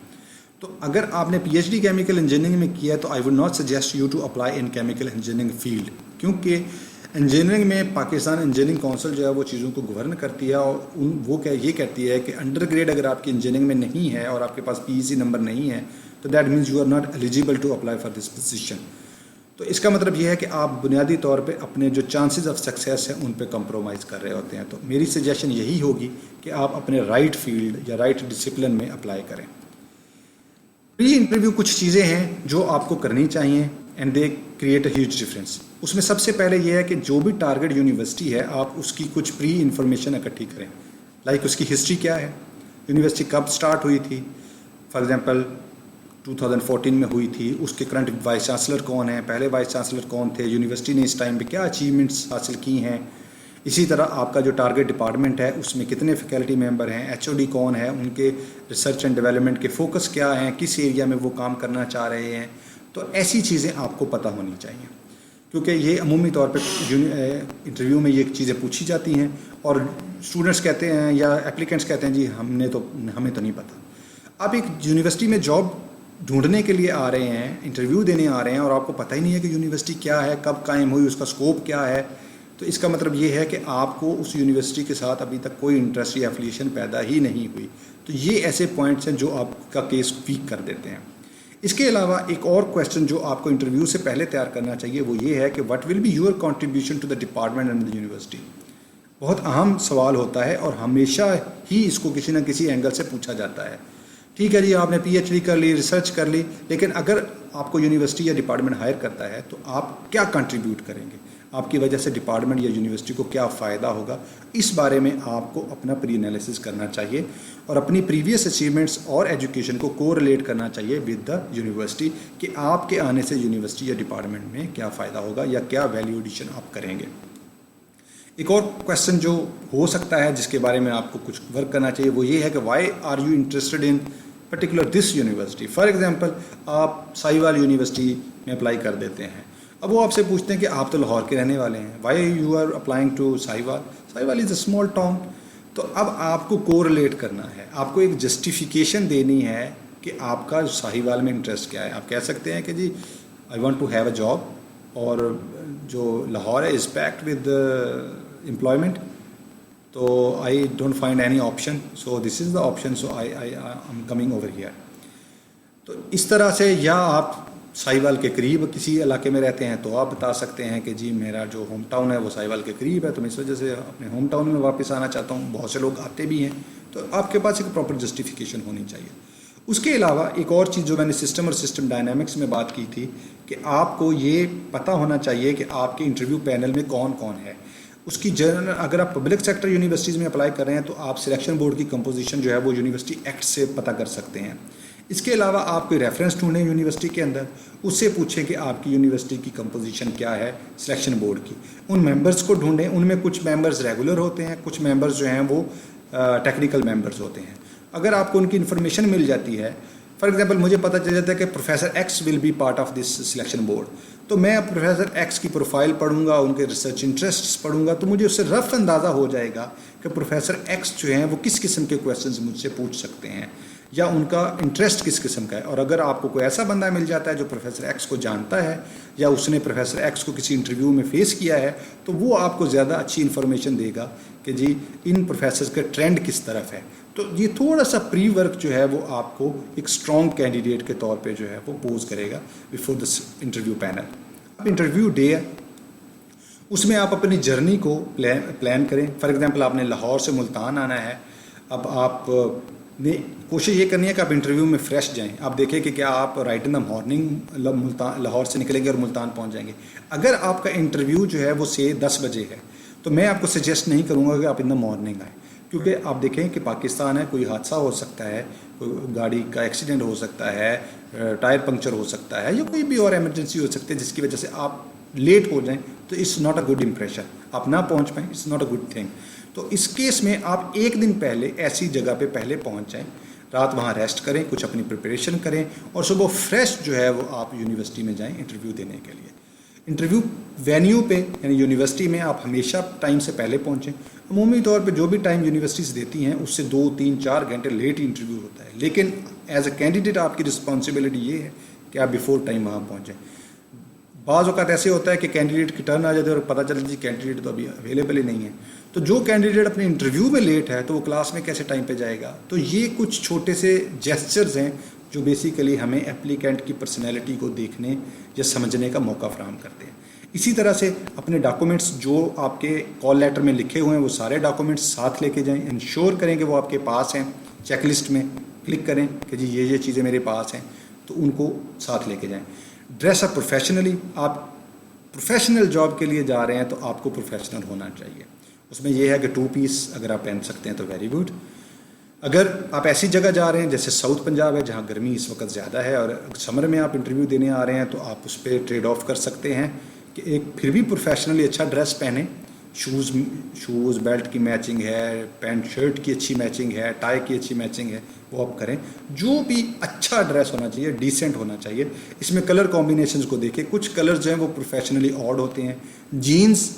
तो अगर आपने पीएचडी केमिकल इंजीनियरिंग में किया है तो I would not suggest you to apply in chemical engineering field, क्योंकि इंजीनियरिंग में पाकिस्तान इंजीनियरिंग काउंसिल जो है वो चीज़ों को गवर्न करती है, और वो ये कहती है कि अंडर ग्रेड अगर आपकी इंजीनियरिंग में नहीं है और आपके पास पीईसी नंबर नहीं है तो that means you are not eligible to apply for this position. तो इसका मतलब ये है कि आप बुनियादी तौर पे अपने जो चांसेस ऑफ सक्सेस हैं उन पे कंप्रोमाइज़ कर रहे होते हैं। तो मेरी सजेशन यही होगी कि आप अपने राइट फील्ड या राइट डिसिप्लिन में अप्लाई करें। प्री इंटरव्यू कुछ चीज़ें हैं जो आपको करनी चाहिए and they create a huge difference. उसमें सबसे पहले ये है कि जो भी टारगेट यूनिवर्सिटी है आप उसकी कुछ प्री इंफॉर्मेशन इकट्ठी करें। लाइक उसकी हिस्ट्री क्या है, यूनिवर्सिटी कब स्टार्ट हुई थी, फॉर एग्जांपल 2014 में हुई थी, उसके करंट वाइस चांसलर कौन है, पहले वाइस चांसलर कौन थे, यूनिवर्सिटी ने इस टाइम पे क्या अचीवमेंट्स हासिल की हैं। इसी तरह आपका जो टारगेट डिपार्टमेंट है उसमें कितने फैकल्टी मेंबर हैं, एचओडी कौन है, उनके रिसर्च एंड डेवलपमेंट के फोकस क्या हैं, किस एरिया में वो काम करना चाह रहे हैं। तो ऐसी चीज़ें आपको पता होनी चाहिए, क्योंकि ये अमूमी तौर पे इंटरव्यू में ये चीज़ें पूछी जाती हैं और स्टूडेंट्स कहते हैं या एप्लीकेंट्स कहते हैं जी हमें तो नहीं पता। आप एक यूनिवर्सिटी में जॉब ढूंढने के लिए आ रहे हैं, इंटरव्यू देने आ रहे हैं और आपको पता ही नहीं है कि यूनिवर्सिटी क्या है, कब कायम हुई, उसका स्कोप क्या है, तो इसका मतलब ये है कि आपको उस यूनिवर्सिटी के साथ अभी तक कोई इंटरेस्ट या एफिलिएशन पैदा ही नहीं हुई। तो ये ऐसे पॉइंट्स हैं जो आपका केस वीक कर देते हैं। इसके अलावा एक और क्वेश्चन जो आपको इंटरव्यू से पहले तैयार करना चाहिए वो ये है कि what will be your contribution to the department and the university. बहुत अहम सवाल होता है और हमेशा ही इसको किसी न किसी एंगल से पूछा जाता है। ठीक है जी, आपने पीएचडी कर ली, रिसर्च कर ली, लेकिन अगर आपको यूनिवर्सिटी या डिपार्टमेंट हायर करता है तो आप क्या कंट्रीब्यूट करेंगे, आपकी वजह से डिपार्टमेंट या यूनिवर्सिटी को क्या फ़ायदा होगा। इस बारे में आपको अपना प्री एनालिसिस करना चाहिए और अपनी प्रीवियस अचीवमेंट्स और एजुकेशन को कोरिलेट करना चाहिए विद द यूनिवर्सिटी कि आपके आने से यूनिवर्सिटी या डिपार्टमेंट में क्या फ़ायदा होगा या क्या वैल्यू एडिशन आप करेंगे। एक और क्वेश्चन जो हो सकता है जिसके बारे में आपको कुछ वर्क करना चाहिए वो ये है कि why are you interested in particular this university. For example आप साहिवाल यूनिवर्सिटी में अप्लाई कर देते हैं, अब वो आपसे पूछते हैं कि आप तो लाहौर के रहने वाले हैं, why you are applying to Sahiwal, Sahiwal is a small town. तो अब आपको कोरिलेट करना है, आपको एक जस्टिफिकेशन देनी है कि आपका साहिवाल में इंटरेस्ट क्या है। आप कह सकते हैं कि जी I want to have a job और जो लाहौर है इज़ पैक्ड विद एम्प्लॉयमेंट, तो I don't find any option, so this is the option, so I am coming over here. तो इस तरह से, या आप साहिवाल के करीब किसी इलाके में रहते हैं तो आप बता सकते हैं कि जी मेरा जो होम टाउन है वो साहिवाल के करीब है, तो मैं इस वजह से अपने होम टाउन में वापस आना चाहता हूँ। बहुत से लोग आते भी हैं, तो आपके पास एक प्रॉपर जस्टिफिकेशन होनी चाहिए। उसके अलावा एक और चीज़ जो मैंने सिस्टम और सिस्टम डायनामिक्स में बात की थी कि आपको ये पता होना चाहिए कि आपके इंटरव्यू पैनल में कौन कौन है। उसकी जर्नल, अगर आप पब्लिक सेक्टर यूनिवर्सिटीज़ में अप्लाई कर रहे हैं तो आप सिलेक्शन बोर्ड की कंपोजिशन जो है वो यूनिवर्सिटी एक्ट से पता कर सकते हैं। इसके अलावा आप कोई रेफरेंस ढूंढें यूनिवर्सिटी के अंदर, उससे पूछें कि आपकी यूनिवर्सिटी की कंपोजिशन क्या है सिलेक्शन बोर्ड की। उन मेंबर्स को ढूंढें, उनमें कुछ मेंबर्स रेगुलर होते हैं, कुछ मेंबर्स जो हैं वो टेक्निकल मेंबर्स होते हैं। अगर आपको उनकी इन्फॉर्मेशन मिल जाती है, फॉर एग्जांपल मुझे पता चल जाता है कि professor x will be part of this selection board, तो मैं प्रोफेसर एक्स की प्रोफाइल पढ़ूंगा, उनके रिसर्च इंटरेस्ट्स पढ़ूंगा, तो मुझे उससे रफ अंदाज़ा हो जाएगा कि प्रोफेसर एक्स जो हैं वो किस किस्म के क्वेश्चंस मुझसे पूछ सकते हैं या उनका इंटरेस्ट किस किस्म का है। और अगर आपको कोई ऐसा बंदा मिल जाता है जो प्रोफेसर एक्स को जानता है या उसने प्रोफेसर एक्स को किसी इंटरव्यू में फेस किया है, तो वो आपको ज़्यादा अच्छी इन्फॉर्मेशन देगा कि जी इन प्रोफेसर का ट्रेंड किस तरफ है। तो ये थोड़ा सा प्री वर्क जो है वो आपको एक स्ट्रॉन्ग कैंडिडेट के तौर पे जो है वो पोज करेगा बिफोर दिस इंटरव्यू पैनल। अब इंटरव्यू डे है, उसमें आप अपनी जर्नी को प्लान करें। फॉर एग्जांपल आपने लाहौर से मुल्तान आना है, अब आप ने कोशिश ये करनी है कि आप इंटरव्यू में फ्रेश जाएं। आप देखें कि क्या आप right in the morning Lahore से निकलेंगे और मुल्तान पहुंच जाएंगे। अगर आपका इंटरव्यू जो है वो से 10 बजे है तो मैं आपको सजेस्ट नहीं करूंगा कि आप इन द मॉर्निंग आएँ, क्योंकि आप देखें कि पाकिस्तान है, कोई हादसा हो सकता है, कोई गाड़ी का एक्सीडेंट हो सकता है, टायर पंक्चर हो सकता है या कोई भी और इमरजेंसी हो सकती है जिसकी वजह से आप लेट हो जाएं, तो it's not a good impression. आप ना पहुंच पाएँ, it's not a good thing. तो इस केस में आप एक दिन पहले ऐसी जगह पे पहले पहुंच जाएं, रात वहाँ रेस्ट करें, कुछ अपनी प्रिपरेशन करें और सुबह फ्रेश जो है वो आप यूनिवर्सिटी में जाएँ इंटरव्यू देने के लिए। इंटरव्यू वेन्यू पे यानी यूनिवर्सिटी में आप हमेशा टाइम से पहले पहुँचें। अमूमी तौर पे जो भी टाइम यूनिवर्सिटीज़ देती हैं उससे 2, 3, 4 घंटे लेट इंटरव्यू होता है, लेकिन एज अ कैंडिडेट आपकी रिस्पॉन्सिबिलिटी ये है कि आप बिफोर टाइम वहाँ पहुँचें। बाज़ औक़ात ऐसे होता है कि कैंडिडेट की टर्न आ जाती है और पता चलता है जी कैंडिडेट तो अभी अवेलेबल ही नहीं है। तो जो कैंडिडेट अपने इंटरव्यू में लेट है तो वो क्लास में कैसे टाइम पे जाएगा। तो ये कुछ छोटे से जेस्चर्स हैं जो बेसिकली हमें एप्लीकेंट की पर्सनैलिटी को देखने या समझने का मौका फराहम करते हैं। इसी तरह से अपने डॉक्यूमेंट्स जो आपके कॉल लेटर में लिखे हुए हैं वो सारे डॉक्यूमेंट्स साथ लेके जाएं। इंश्योर करें कि वो आपके पास हैं, चेकलिस्ट में क्लिक करें कि जी ये चीज़ें मेरे पास हैं, तो उनको साथ लेके जाएं। ड्रेस अप प्रोफेशनली, आप प्रोफेशनल जॉब के लिए जा रहे हैं तो आपको प्रोफेशनल होना चाहिए। उसमें यह है कि 2 पीस अगर आप पहन सकते हैं तो वेरी गुड। अगर आप ऐसी जगह जा रहे हैं जैसे साउथ पंजाब है जहाँ गर्मी इस वक्त ज़्यादा है और समर में आप इंटरव्यू देने आ रहे हैं, तो आप उस पर ट्रेड ऑफ कर सकते हैं कि एक फिर भी प्रोफेशनली अच्छा ड्रेस पहने। शूज़ बेल्ट की मैचिंग है, पैंट शर्ट की अच्छी मैचिंग है, टाई की अच्छी मैचिंग है, वो आप करें। जो भी अच्छा ड्रेस होना चाहिए, डिसेंट होना चाहिए। इसमें कलर कॉम्बिनेशंस को देखें, कुछ कलर्स जो हैं वो प्रोफेशनली ऑड होते हैं। जीन्स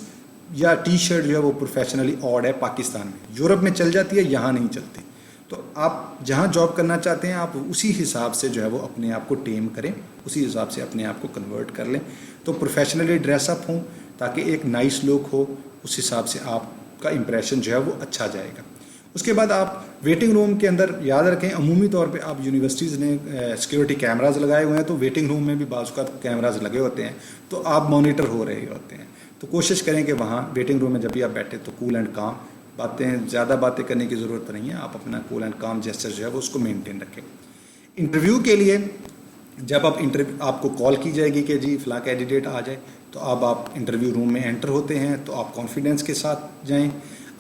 या टी शर्ट जो है वो प्रोफेशनली ऑड है पाकिस्तान में, यूरोप में चल जाती है, यहाँ नहीं चलती। तो आप जहाँ जॉब करना चाहते हैं आप उसी हिसाब से जो है वो अपने आप को टेम करें, उसी हिसाब से अपने आप को कन्वर्ट कर लें। तो प्रोफेशनली ड्रेसअप हों ताकि एक नाइस लुक हो, उस हिसाब से आपका इंप्रेशन जो है वो अच्छा जाएगा। उसके बाद आप वेटिंग रूम के अंदर याद रखें, अमूमी तौर पे आप यूनिवर्सिटीज़ ने सिक्योरिटी कैमराज लगाए हुए हैं, तो वेटिंग रूम में भी बाज़ का कैमराज लगे होते हैं, तो आप मॉनिटर हो रहे होते हैं। तो कोशिश करें कि वहाँ वेटिंग रूम में जब भी आप बैठे तो कूल एंड काम, ज़्यादा बातें करने की ज़रूरत नहीं है, आप अपना कूल एंड काम जेस्चर जो है वो उसको मेंटेन रखें। इंटरव्यू के लिए जब आपको कॉल की जाएगी कि जी फ़लाँ कैंडिडेट आ जाए, तो अब आप इंटरव्यू रूम में एंटर होते हैं तो आप कॉन्फिडेंस के साथ जाएं।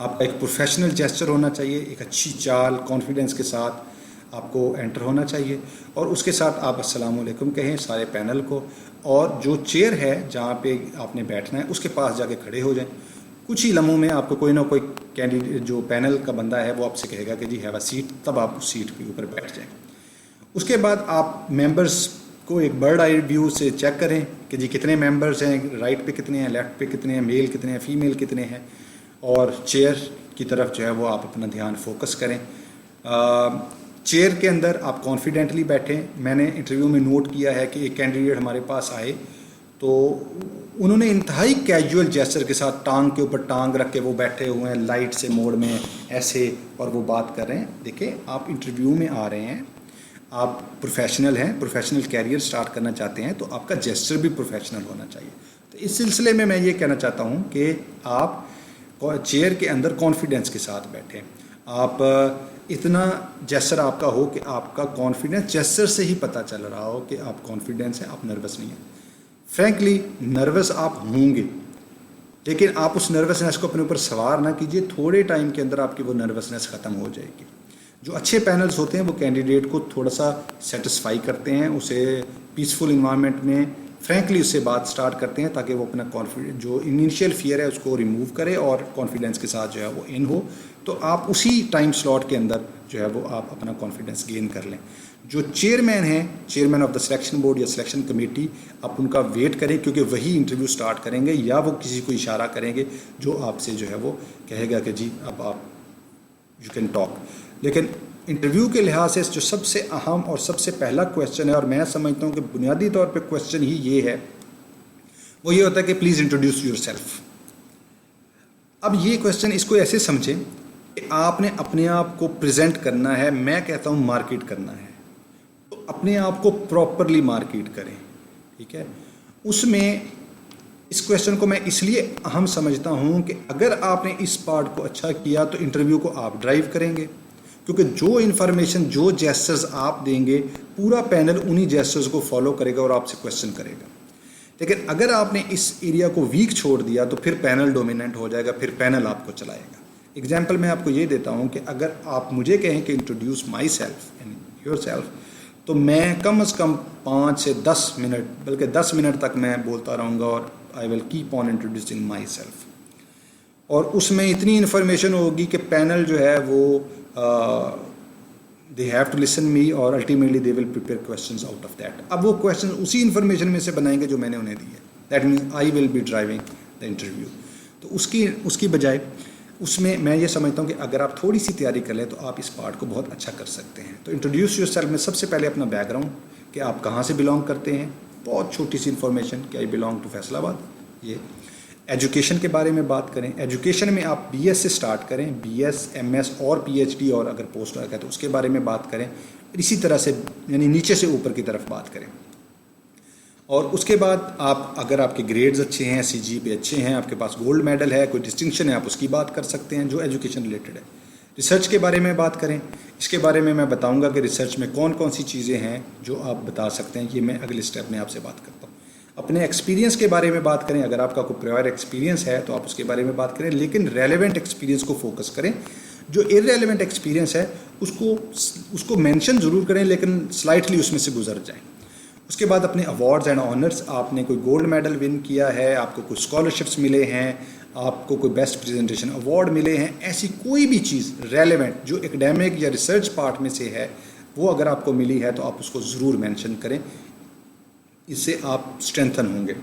आपका एक प्रोफेशनल जेस्चर होना चाहिए, एक अच्छी चाल कॉन्फिडेंस के साथ आपको एंटर होना चाहिए और उसके साथ आप अस्सलाम वालेकुम कहें सारे पैनल को, और जो चेयर है जहाँ पे आपने बैठना है उसके पास जाके खड़े हो जाएं। कुछ ही लम्हों में आपको कोई ना कोई कैंडिडेट जो पैनल का बंदा है वो आपसे कहेगा कि जी हैव अ सीट, तब आप उस सीट के ऊपर बैठ जाएं। उसके बाद आप मेंबर्स को एक बर्ड आई व्यू से चेक करें कि जी कितने मेंबर्स हैं, राइट पे कितने हैं, लेफ़्ट पे कितने हैं, मेल कितने हैं, फीमेल कितने हैं, और चेयर की तरफ जो है वो आप अपना ध्यान फोकस करें। चेयर के अंदर आप कॉन्फिडेंटली बैठें। मैंने इंटरव्यू में नोट किया है कि एक कैंडिडेट हमारे पास आए तो उन्होंने इंतहाई कैजुअल जेस्चर के साथ टांग के ऊपर टांग रख के वो बैठे हुए हैं लाइट से मोड में ऐसे, और वो बात कर रहे हैं। देखिए आप इंटरव्यू में आ रहे हैं, आप प्रोफेशनल हैं, प्रोफेशनल कैरियर स्टार्ट करना चाहते हैं, तो आपका जेस्चर भी प्रोफेशनल होना चाहिए। तो इस सिलसिले में मैं ये कहना चाहता हूँ कि आप चेयर के अंदर कॉन्फिडेंस के साथ बैठें। आप इतना जेस्चर आपका हो कि आपका कॉन्फिडेंस जेस्चर से ही पता चल रहा हो कि आप कॉन्फिडेंस हैं, आप नर्वस नहीं हैं। फ्रैंकली नर्वस आप होंगे, लेकिन आप उस नर्वसनेस को अपने ऊपर सवार ना कीजिए, थोड़े टाइम के अंदर आपकी वो नर्वसनेस ख़त्म हो जाएगी। जो अच्छे पैनल्स होते हैं वो कैंडिडेट को थोड़ा सा सेटिस्फाई करते हैं, उसे पीसफुल इन्वायरमेंट में फ्रैंकली उससे बात स्टार्ट करते हैं ताकि वो अपना कॉन्फिडेंस जो इनिशियल फियर है उसको रिमूव करे और कॉन्फिडेंस के साथ जो है वो इन हो। तो आप उसी टाइम स्लॉट के अंदर जो है वो आप अपना कॉन्फिडेंस गेन कर लें। जो चेयरमैन हैं, chairman of the selection board या सिलेक्शन कमेटी, आप उनका वेट करें क्योंकि वही इंटरव्यू स्टार्ट करेंगे या वो किसी को इशारा करेंगे जो आपसे जो है वो कहेगा कि जी अब आप यू कैन टॉक। लेकिन इंटरव्यू के लिहाज से जो सबसे अहम और सबसे पहला क्वेश्चन है, और मैं समझता हूँ कि बुनियादी तौर पे क्वेश्चन ही ये है, वो ये होता है कि प्लीज़ इंट्रोड्यूस योरसेल्फ। अब ये क्वेश्चन इसको ऐसे समझें कि आपने अपने आप को प्रेजेंट करना है, मैं कहता हूँ मार्केट करना है, तो अपने आप को प्रॉपरली मार्केट करें, ठीक है। उसमें इस क्वेश्चन को मैं इसलिए अहम समझता हूँ कि अगर आपने इस पार्ट को अच्छा किया तो इंटरव्यू को आप ड्राइव करेंगे, क्योंकि जो इन्फॉर्मेशन जो जेस्चर्स आप देंगे पूरा पैनल उन्हीं जेस्चर्स को फॉलो करेगा और आपसे क्वेश्चन करेगा। लेकिन अगर आपने इस एरिया को वीक छोड़ दिया तो फिर पैनल डोमिनेंट हो जाएगा, फिर पैनल आपको चलाएगा। एग्जाम्पल मैं आपको ये देता हूँ कि अगर आप मुझे कहें कि introduce my self and your self, तो मैं कम से कम 5 से 10 मिनट, बल्कि 10 मिनट तक मैं बोलता रहूँगा और I will keep on introducing my self. और उसमें इतनी इन्फॉर्मेशन होगी कि पैनल जो है वो they have to listen me और ultimately they will prepare questions out of that. अब वो क्वेश्चन उसी इन्फॉर्मेशन में से बनाएंगे जो मैंने उन्हें दी है। That mean I will be driving the interview. तो उसकी बजाय उसमें मैं ये समझता हूँ कि अगर आप थोड़ी सी तैयारी कर लें तो आप इस पार्ट को बहुत अच्छा कर सकते हैं। तो इंट्रोड्यूस योरसेल्फ में सबसे पहले अपना बैकग्राउंड, कि आप कहाँ से बिलोंग करते हैं, बहुत छोटी सी इन्फॉर्मेशन कि आई बिलोंग टू फैसलाबाद। ये एजुकेशन के बारे में बात करें, एजुकेशन में आप बीएस से स्टार्ट करें, बीएस, एमएस और पीएचडी, और अगर पोस्ट ग्रेजुएट है तो उसके बारे में बात करें। इसी तरह से यानी नीचे से ऊपर की तरफ बात करें। और उसके बाद आप अगर आपके ग्रेड्स अच्छे हैं, सीजीपीए अच्छे हैं, आपके पास गोल्ड मेडल है, कोई डिस्टिंक्शन है, आप उसकी बात कर सकते हैं जो एजुकेशन रिलेटेड है। रिसर्च के बारे में बात करें, इसके बारे में मैं बताऊंगा कि रिसर्च में कौन कौन सी चीज़ें हैं जो आप बता सकते हैं। ये मैं अगले स्टेप में आपसे बात करता हूँ। अपने एक्सपीरियंस के बारे में बात करें, अगर आपका कोई प्रायर एक्सपीरियंस है तो आप उसके बारे में बात करें, लेकिन रेलेवेंट एक्सपीरियंस को फोकस करें। जो इररेलेवेंट एक्सपीरियंस है उसको मेंशन ज़रूर करें, लेकिन स्लाइटली उसमें से गुजर जाएं। उसके बाद अपने अवार्ड्स एंड ऑनर्स, आपने कोई गोल्ड मेडल विन किया है, आपको कुछ स्कॉलरशिप्स मिले हैं, आपको कोई बेस्ट प्रेजेंटेशन अवार्ड मिले हैं, ऐसी कोई भी चीज़ रेलेवेंट जो एकेडमिक या रिसर्च पार्ट में से है वो अगर आपको मिली है तो आप उसको ज़रूर मेंशन करें। इससे आप स्ट्रेंथन होंगे।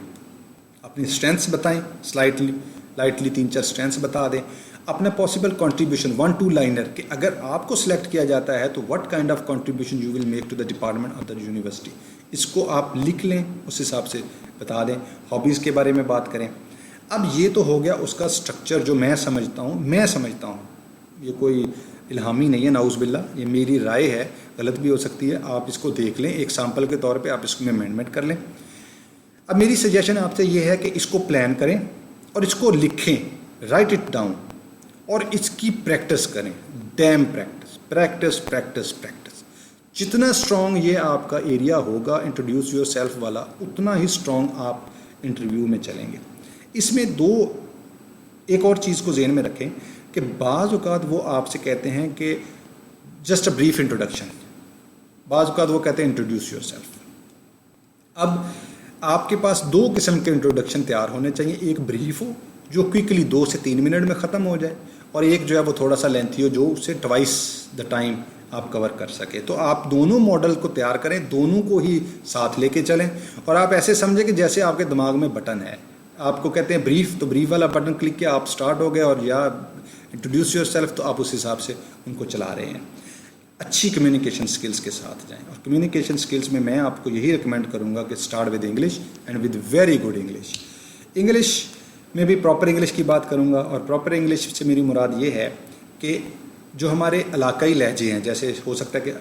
अपनी स्ट्रेंथ्स बताएं, लाइटली 3-4 स्ट्रेंथ्स बता दें। अपना पॉसिबल कंट्रीब्यूशन 1-2 लाइनर कि अगर आपको सिलेक्ट किया जाता है तो what kind of contribution you will make to the department of the university, इसको आप लिख लें, उस हिसाब से बता दें। हॉबीज़ के बारे में बात करें। अब ये तो हो गया उसका स्ट्रक्चर जो मैं समझता हूँ, ये कोई इल्हामी नहीं है, नाउज़ बिल्ला, ये मेरी राय है, गलत भी हो सकती है, आप इसको देख लें, एक सैम्पल के तौर पे आप इसको अमेंडमेंट कर लें। अब मेरी सजेशन आपसे ये है कि इसको प्लान करें और इसको लिखें, राइट इट डाउन, और इसकी प्रैक्टिस करें, डैम प्रैक्टिस। जितना स्ट्रॉन्ग ये आपका एरिया होगा इंट्रोड्यूस योरसेल्फ वाला, उतना ही स्ट्रॉन्ग आप इंटरव्यू में चलेंगे। इसमें एक और चीज़ को ज़हन में रखें कि बाज़ औक़ात वो आपसे कहते हैं कि जस्ट अ ब्रीफ इंट्रोडक्शन, बाज़ औक़ात वो कहते हैं इंट्रोड्यूस योरसेल्फ। अब आपके पास 2 किस्म के इंट्रोडक्शन तैयार होने चाहिए, एक ब्रीफ हो जो क्विकली 2 से 3 मिनट में ख़त्म हो जाए, और एक जो है वो थोड़ा सा लेंथी हो जो उससे ट्वाइस द टाइम आप कवर कर सके। तो आप दोनों मॉडल को तैयार करें, दोनों को ही साथ लेके चलें, और आप ऐसे समझें कि जैसे आपके दिमाग में बटन है, आपको कहते हैं ब्रीफ, तो ब्रीफ वाला बटन क्लिक किया, आप स्टार्ट हो गए, और या इंट्रोड्यूस योरसेल्फ तो आप उस हिसाब से उनको चला रहे हैं। अच्छी कम्युनिकेशन स्किल्स के साथ जाएं, और कम्युनिकेशन स्किल्स में मैं आपको यही रिकमेंड करूंगा कि start with English and with very good English. English में भी प्रॉपर इंग्लिश की बात करूंगा, और प्रॉपर इंग्लिश से मेरी मुराद ये है कि जो हमारे इलाकाई लहजे हैं, जैसे हो सकता है कि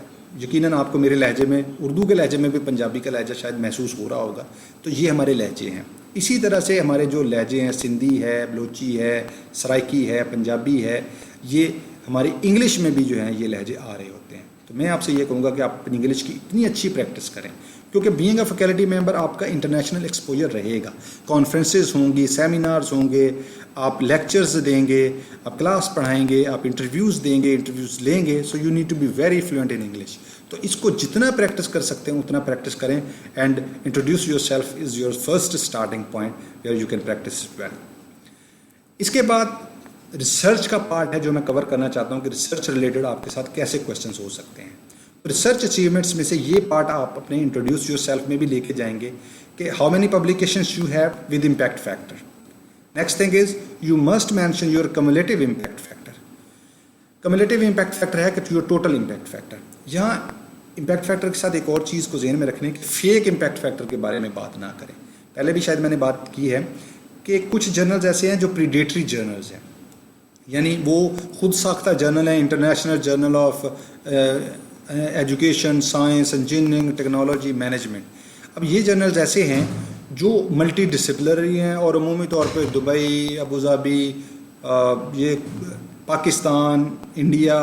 यकीनन आपको मेरे लहजे में, उर्दू के लहजे में भी पंजाबी का लहजा शायद महसूस हो रहा होगा, तो ये हमारे लहजे हैं। इसी तरह से हमारे जो लहजे हैं, सिंधी है, बलोची है, सराइकी है, पंजाबी है, ये हमारी इंग्लिश में भी जो है ये लहजे आ रहे होते हैं। तो मैं आपसे ये कहूँगा कि आप अपनी इंग्लिश की इतनी अच्छी प्रैक्टिस करें, क्योंकि बीइंग अ फैकल्टी मेंबर आपका इंटरनेशनल एक्सपोजर रहेगा, कॉन्फ्रेंसेस होंगी, सेमिनार्स होंगे, आप लेक्चर्स देंगे, आप क्लास पढ़ाएंगे, आप इंटरव्यूज़ देंगे, इंटरव्यूज़ लेंगे, so you need to be very fluent in English. तो इसको जितना प्रैक्टिस कर सकते हैं उतना प्रैक्टिस करें, and introduce yourself is your first starting point where you can practice well. इसके बाद रिसर्च का पार्ट है जो मैं कवर करना चाहता हूँ कि रिसर्च रिलेटेड आपके साथ कैसे क्वेश्चंस हो सकते हैं। रिसर्च अचीवमेंट्स में से ये पार्ट आप अपने इंट्रोड्यूस योर सेल्फ में भी लेके जाएंगे कि how many publications you have with impact factor. Next thing is you must mention your cumulative impact factor. Cumulative impact factor है कि योर टोटल इम्पैक्ट फैक्टर। यहाँ इम्पैक्ट फैक्टर के साथ एक और चीज़ को ज़हन में रखने की फेक इम्पैक्ट फैक्टर के बारे में बात ना करें। पहले भी शायद मैंने बात की है कि कुछ जर्नल्स ऐसे हैं जो प्रीडेटरी जर्नल्स हैं, यानी वो खुद साख्ता जर्नल है, international journal of education, science, engineering, technology, management. अब ये जर्नल्स ऐसे हैं जो मल्टी डिसिप्लिनरी हैं और अमूमी तौर पे दुबई, अबू धाबी, ये पाकिस्तान, इंडिया,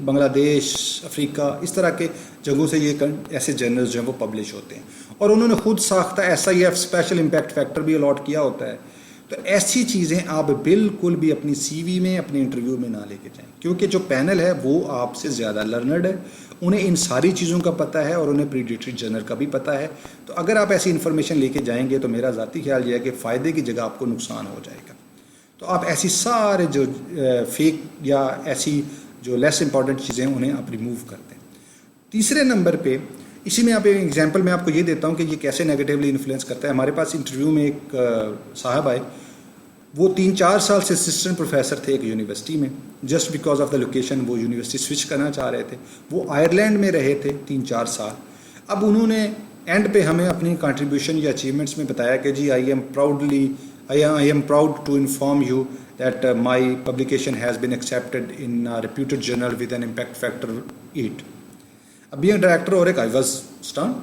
बांग्लादेश, अफ्रीका, इस तरह के जगहों से ये ऐसे जर्नल्स जो हैं वो पब्लिश होते हैं और उन्होंने खुद साख्ता SIF स्पेशल इम्पैक्ट फैक्टर भी अलॉट किया होता है। तो ऐसी चीज़ें आप बिल्कुल भी अपनी CV में, अपने इंटरव्यू में ना लेके जाएं, क्योंकि जो पैनल है वो आपसे ज़्यादा लर्नर्ड है, उन्हें इन सारी चीज़ों का पता है और उन्हें प्रीडेटरी जर्नल का भी पता है। तो अगर आप ऐसी इन्फॉर्मेशन लेके जाएंगे तो मेरा ज़ाती ख्याल ये है कि फ़ायदे की जगह आपको नुकसान हो जाएगा। तो आप ऐसी सारे जो फेक या ऐसी जो लेस इंपॉर्टेंट चीज़ें उन्हें आप रिमूव कर दें। तीसरे नंबर पे इसी में आप एक एग्जांपल मैं आपको ये देता हूँ कि ये कैसे नेगेटिवली इन्फ्लुएंस करता है। हमारे पास इंटरव्यू में एक साहब आए, वो 3-4 साल से असिस्टेंट प्रोफेसर थे एक यूनिवर्सिटी में। Just because of the location वो यूनिवर्सिटी स्विच करना चाह रहे थे। वो आयरलैंड में रहे थे 3-4 साल। अब उन्होंने एंड पे हमें अपनी कंट्रीब्यूशन या अचीवमेंट्स में बताया कि जी I am proud to inform you that my publication has been accepted in reputed journal with an impact factor 8। अब बीइंग डायरेक्टर और एक आई वाज स्टन,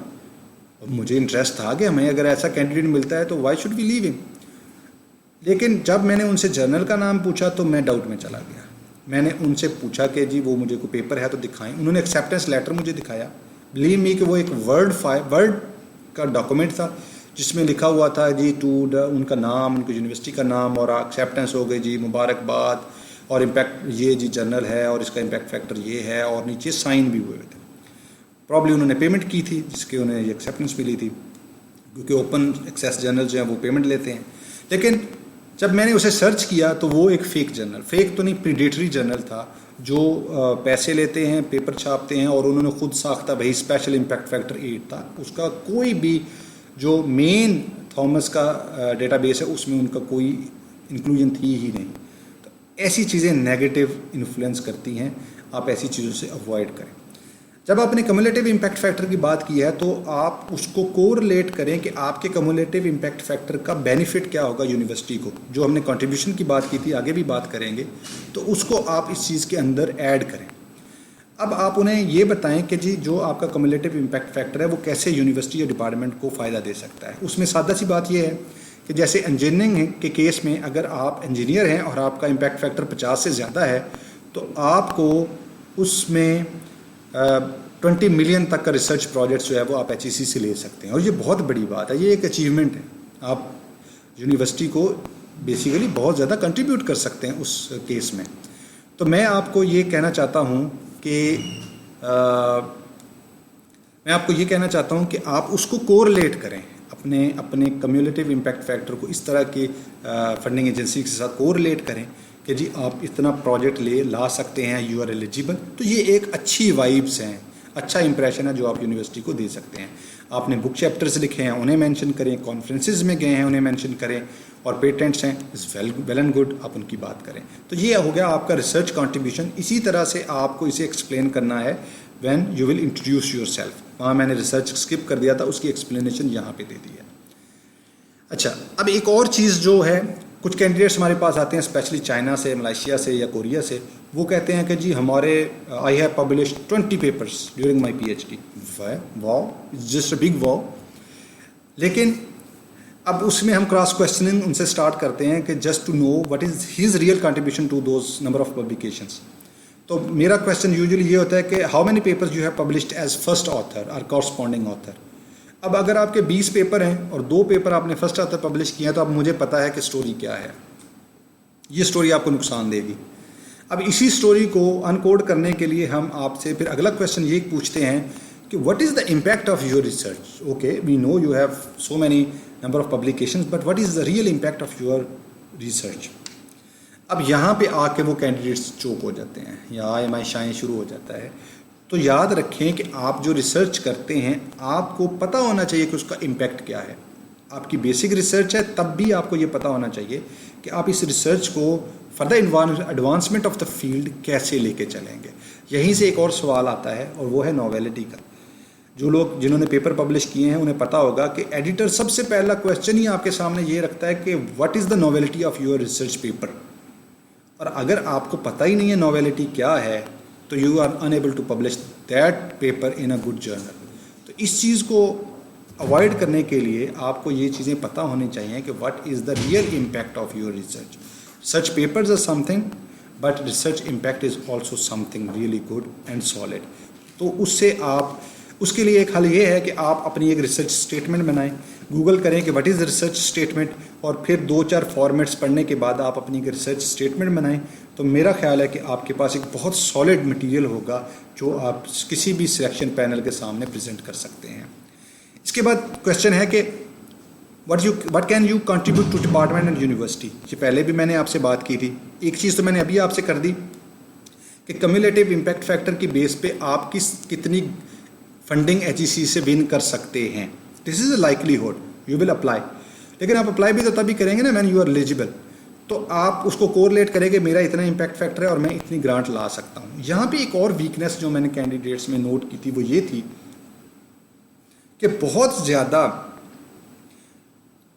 मुझे इंटरेस्ट था कि हमें अगर ऐसा कैंडिडेट मिलता है तो why should we leave him. लेकिन जब मैंने उनसे जर्नल का नाम पूछा तो मैं डाउट में चला गया। मैंने उनसे पूछा कि जी वो मुझे कोई पेपर है तो दिखाएं। उन्होंने एक्सेप्टेंस लेटर मुझे दिखाया। बिलीव मी कि वो एक वर्ड का डॉक्यूमेंट था जिसमें लिखा हुआ था जी उनका नाम, उनकी यूनिवर्सिटी का नाम और एक्सेप्टेंस हो गई जी, मुबारकबाद, और इम्पैक्ट ये जी जर्नल है और इसका इम्पैक्ट फैक्टर ये है, और नीचे साइन भी हुए थे। प्रॉब्ली उन्होंने पेमेंट की थी जिसके उन्हें ये एक्सेप्टेंस मिली थी, क्योंकि ओपन एक्सेस जर्नल जो हैं वो पेमेंट लेते हैं। लेकिन जब मैंने उसे सर्च किया तो वो एक फ़ेक जर्नल, फेक तो नहीं, प्रीडेटरी जर्नल था जो पैसे लेते हैं, पेपर छापते हैं, और उन्होंने खुद साख्ता भाई स्पेशल इम्पैक्ट फैक्टर 8 था। उसका कोई भी जो मेन थॉमस का डेटाबेस है उसमें उनका कोई इंक्लूजन थी ही नहीं। तो ऐसी चीज़ें नेगेटिव इन्फ्लुएंस करती हैं, आप ऐसी चीज़ों से अवॉइड करें। जब आपने कम्युलेटिव इम्पैक्ट फैक्टर की बात की है तो आप उसको कोरिलेट करें कि आपके कम्युलेटिव इम्पैक्ट फैक्टर का बेनिफिट क्या होगा यूनिवर्सिटी को। जो हमने कंट्रीब्यूशन की बात की थी, आगे भी बात करेंगे, तो उसको आप इस चीज़ के अंदर ऐड करें। अब आप उन्हें ये बताएं कि जी जो आपका कम्युलेटिव इम्पैक्ट फैक्टर है वो कैसे यूनिवर्सिटी या डिपार्टमेंट को फ़ायदा दे सकता है। उसमें सादा सी बात ये है कि जैसे इंजीनियरिंग के केस में अगर आप इंजीनियर हैं और आपका इम्पैक्ट फैक्टर 50 से ज़्यादा है तो आपको उसमें 20 मिलियन तक का रिसर्च प्रोजेक्ट जो है वो आप HEC से ले सकते हैं, और ये बहुत बड़ी बात है, ये एक अचीवमेंट है। आप यूनिवर्सिटी को बेसिकली बहुत ज़्यादा कंट्रीब्यूट कर सकते हैं उस केस में। तो मैं आपको ये कहना चाहता हूँ कि आप उसको कोरिलेट करें अपने कम्युलेटिव इम्पैक्ट फैक्टर को इस तरह की फंडिंग एजेंसी के साथ कोरिलेट करें कि जी आप इतना प्रोजेक्ट ला सकते हैं, यू आर एलिजिबल। तो ये एक अच्छी वाइब्स हैं, अच्छा इंप्रेशन है जो आप यूनिवर्सिटी को दे सकते हैं। आपने बुक चैप्टर्स लिखे हैं उन्हें मेंशन करें, कॉन्फ्रेंसेस में गए हैं उन्हें मेंशन करें, और पेटेंट्स हैं इज़ वेल एंड गुड, आप उनकी बात करें। तो ये हो गया आपका रिसर्च कंट्रीब्यूशन। इसी तरह से आपको इसे एक्सप्लेन करना है when you will introduce yourself. वहाँ मैंने रिसर्च स्किप कर दिया था, उसकी एक्सप्लेनेशन यहाँ पे दे दी है। अच्छा, अब एक और चीज़ जो है, कुछ कैंडिडेट्स हमारे पास आते हैं स्पेशली चाइना से, मलेशिया से या कोरिया से। वो कहते हैं कि जी हमारे I have published 20 papers during my PhD। Wow, it's just a big wow. लेकिन अब उसमें हम क्रॉस क्वेश्चनिंग उनसे स्टार्ट करते हैं कि just to know what is his real contribution to those number of publications. तो मेरा क्वेश्चन यूजुअली ये होता है कि how many papers you have published as first author और कॉरस्पॉन्डिंग ऑथर। अब अगर आपके 20 पेपर हैं और 2 पेपर आपने फर्स्ट ऑथर पब्लिश किए हैं, तो अब मुझे पता है कि स्टोरी क्या है, ये स्टोरी आपको नुकसान देगी। अब इसी स्टोरी को अनकोड करने के लिए हम आपसे फिर अगला क्वेश्चन ये पूछते हैं कि what is the impact of your research. Okay, we know you have so many number of publications, but what is the real impact of your research. अब यहाँ पे आके वो कैंडिडेट्स चोक हो जाते हैं या आय शाएँ शुरू हो जाता है। तो याद रखें कि आप जो रिसर्च करते हैं आपको पता होना चाहिए कि उसका इम्पैक्ट क्या है। आपकी बेसिक रिसर्च है तब भी आपको ये पता होना चाहिए कि आप इस रिसर्च को further advancement of the field कैसे लेके चलेंगे। यहीं से एक और सवाल आता है और वो है नॉवेलिटी का। जो लोग जिन्होंने पेपर पब्लिश किए हैं उन्हें पता होगा कि एडिटर सबसे पहला क्वेश्चन ही आपके सामने ये रखता है कि what is the novelty of your research paper. और अगर आपको पता ही नहीं है नॉवेलिटी क्या है तो you are unable to publish that paper in a good journal. तो इस चीज़ को अवॉइड करने के लिए आपको ये चीज़ें पता होनी चाहिए कि what is the real impact of your research. Such papers are something, but research impact is also something really good and solid. तो उससे आप उसके लिए एक हल ये है कि आप अपनी एक रिसर्च स्टेटमेंट बनाएं, गूगल करें कि व्हाट इज़ रिसर्च स्टेटमेंट, और फिर 2-4 फॉर्मेट्स पढ़ने के बाद आप अपनी एक रिसर्च स्टेटमेंट बनाएं। तो मेरा ख्याल है कि आपके पास एक बहुत सॉलिड मटेरियल होगा जो आप किसी भी सिलेक्शन पैनल के सामने प्रेजेंट कर सकते हैं। इसके बाद क्वेश्चन है कि what can you contribute to department and university। ये पहले भी मैंने आपसे बात की थी। एक चीज़ तो मैंने अभी आपसे कर दी कि कम्युलेटिव इम्पैक्ट फैक्टर की बेस पे आप कितनी फंडिंग HEC से विन कर सकते हैं। This is a likelihood you will apply, लेकिन आप अप्लाई भी तो तभी करेंगे ना व्हेन यू आर एलिजिबल। तो आप उसको कोरिलेट करेंगे मेरा इतना इम्पैक्ट फैक्टर है और मैं इतनी ग्रांट ला सकता हूँ। यहाँ पे एक और वीकनेस जो मैंने कैंडिडेट्स में नोट की थी वो ये थी कि बहुत ज़्यादा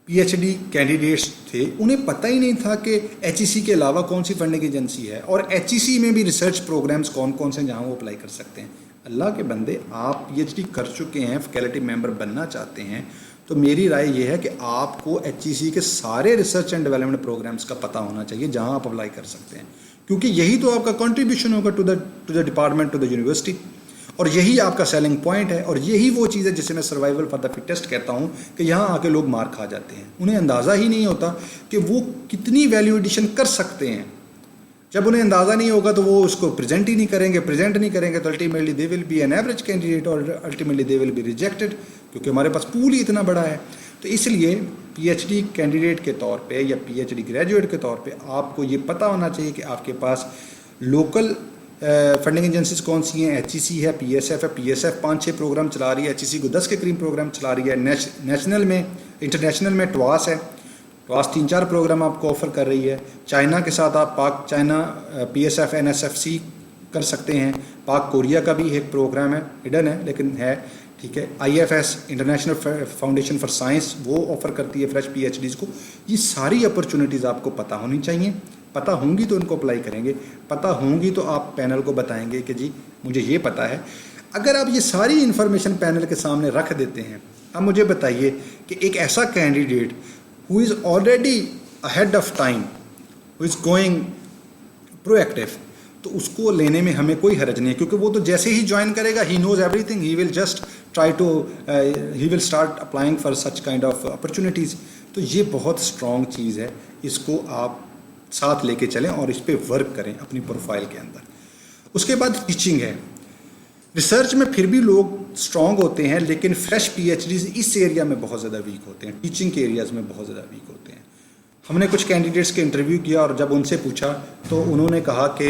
PhD कैंडिडेट्स थे, उन्हें पता ही नहीं था कि HEC के अलावा कौन सी फंडिंग एजेंसी है और HEC में भी रिसर्च प्रोग्राम्स कौन कौन से जहाँ वो अप्लाई कर सकते हैं। अल्लाह के बंदे, आप PhD कर चुके हैं, फैकल्टी मेंबर बनना चाहते हैं, तो मेरी राय ये है कि आपको HEC के सारे रिसर्च एंड डेवलपमेंट प्रोग्राम्स का पता होना चाहिए जहाँ आप अप्लाई कर सकते हैं, क्योंकि यही तो आपका कंट्रीब्यूशन होगा to the department, to the university, और यही आपका सेलिंग पॉइंट है। और यही वो चीज़ है जिसे मैं सर्वाइवल फॉर द फिटेस्ट कहता हूँ कि यहाँ आके लोग मार खा जाते हैं। उन्हें अंदाज़ा ही नहीं होता कि वो कितनी वैल्यू एडिशन कर सकते हैं। जब उन्हें अंदाज़ा नहीं होगा तो वो उसको प्रेजेंट ही नहीं करेंगे, प्रेजेंट नहीं करेंगे तो ultimately they will be an average candidate और ultimately they will be rejected, क्योंकि हमारे पास पूल ही इतना बड़ा है। तो इसलिए PhD कैंडिडेट के तौर पे या PhD ग्रेजुएट के तौर पे आपको ये पता होना चाहिए कि आपके पास लोकल फंडिंग एजेंसीज कौन सी हैं। HEC है, PSF है, PSF 5-6 प्रोग्राम चला रही है, HEC को 10 के करीब प्रोग्राम चला रही है। नेशनल में, इंटरनेशनल में TWAS है, TWAS 3-4 प्रोग्राम आपको ऑफर कर रही है। चाइना के साथ आप पाक चाइना PSF NSFC कर सकते हैं। पाक कोरिया का भी एक प्रोग्राम है, हिडन है लेकिन है, ठीक है। IFS international foundation for science वो ऑफ़र करती है फ्रेश PhDs को। ये सारी अपॉर्चुनिटीज़ आपको पता होनी चाहिए। पता होंगी तो उनको अप्लाई करेंगे, पता होंगी तो आप पैनल को बताएंगे कि जी मुझे ये पता है। अगर आप ये सारी इन्फॉर्मेशन पैनल के सामने रख देते हैं, अब मुझे बताइए कि एक ऐसा candidate who is already ahead of time, who is going proactive, तो उसको लेने में हमें कोई हर्ज नहीं है, क्योंकि वो तो जैसे ही ज्वाइन करेगा he knows everything, he will just try to he will start applying for such kind of opportunities. तो ये बहुत स्ट्रॉन्ग चीज़ है, इसको आप साथ लेके चलें और इस पर वर्क करें अपनी प्रोफाइल के अंदर। उसके बाद टीचिंग है। रिसर्च में फिर भी लोग स्ट्रॉन्ग होते हैं, लेकिन फ्रेश PhDs इस एरिया में बहुत ज़्यादा वीक होते हैं, टीचिंग के एरियाज़ में बहुत ज़्यादा वीक होते हैं। हमने कुछ कैंडिडेट्स के इंटरव्यू किया और जब उनसे पूछा तो उन्होंने कहा कि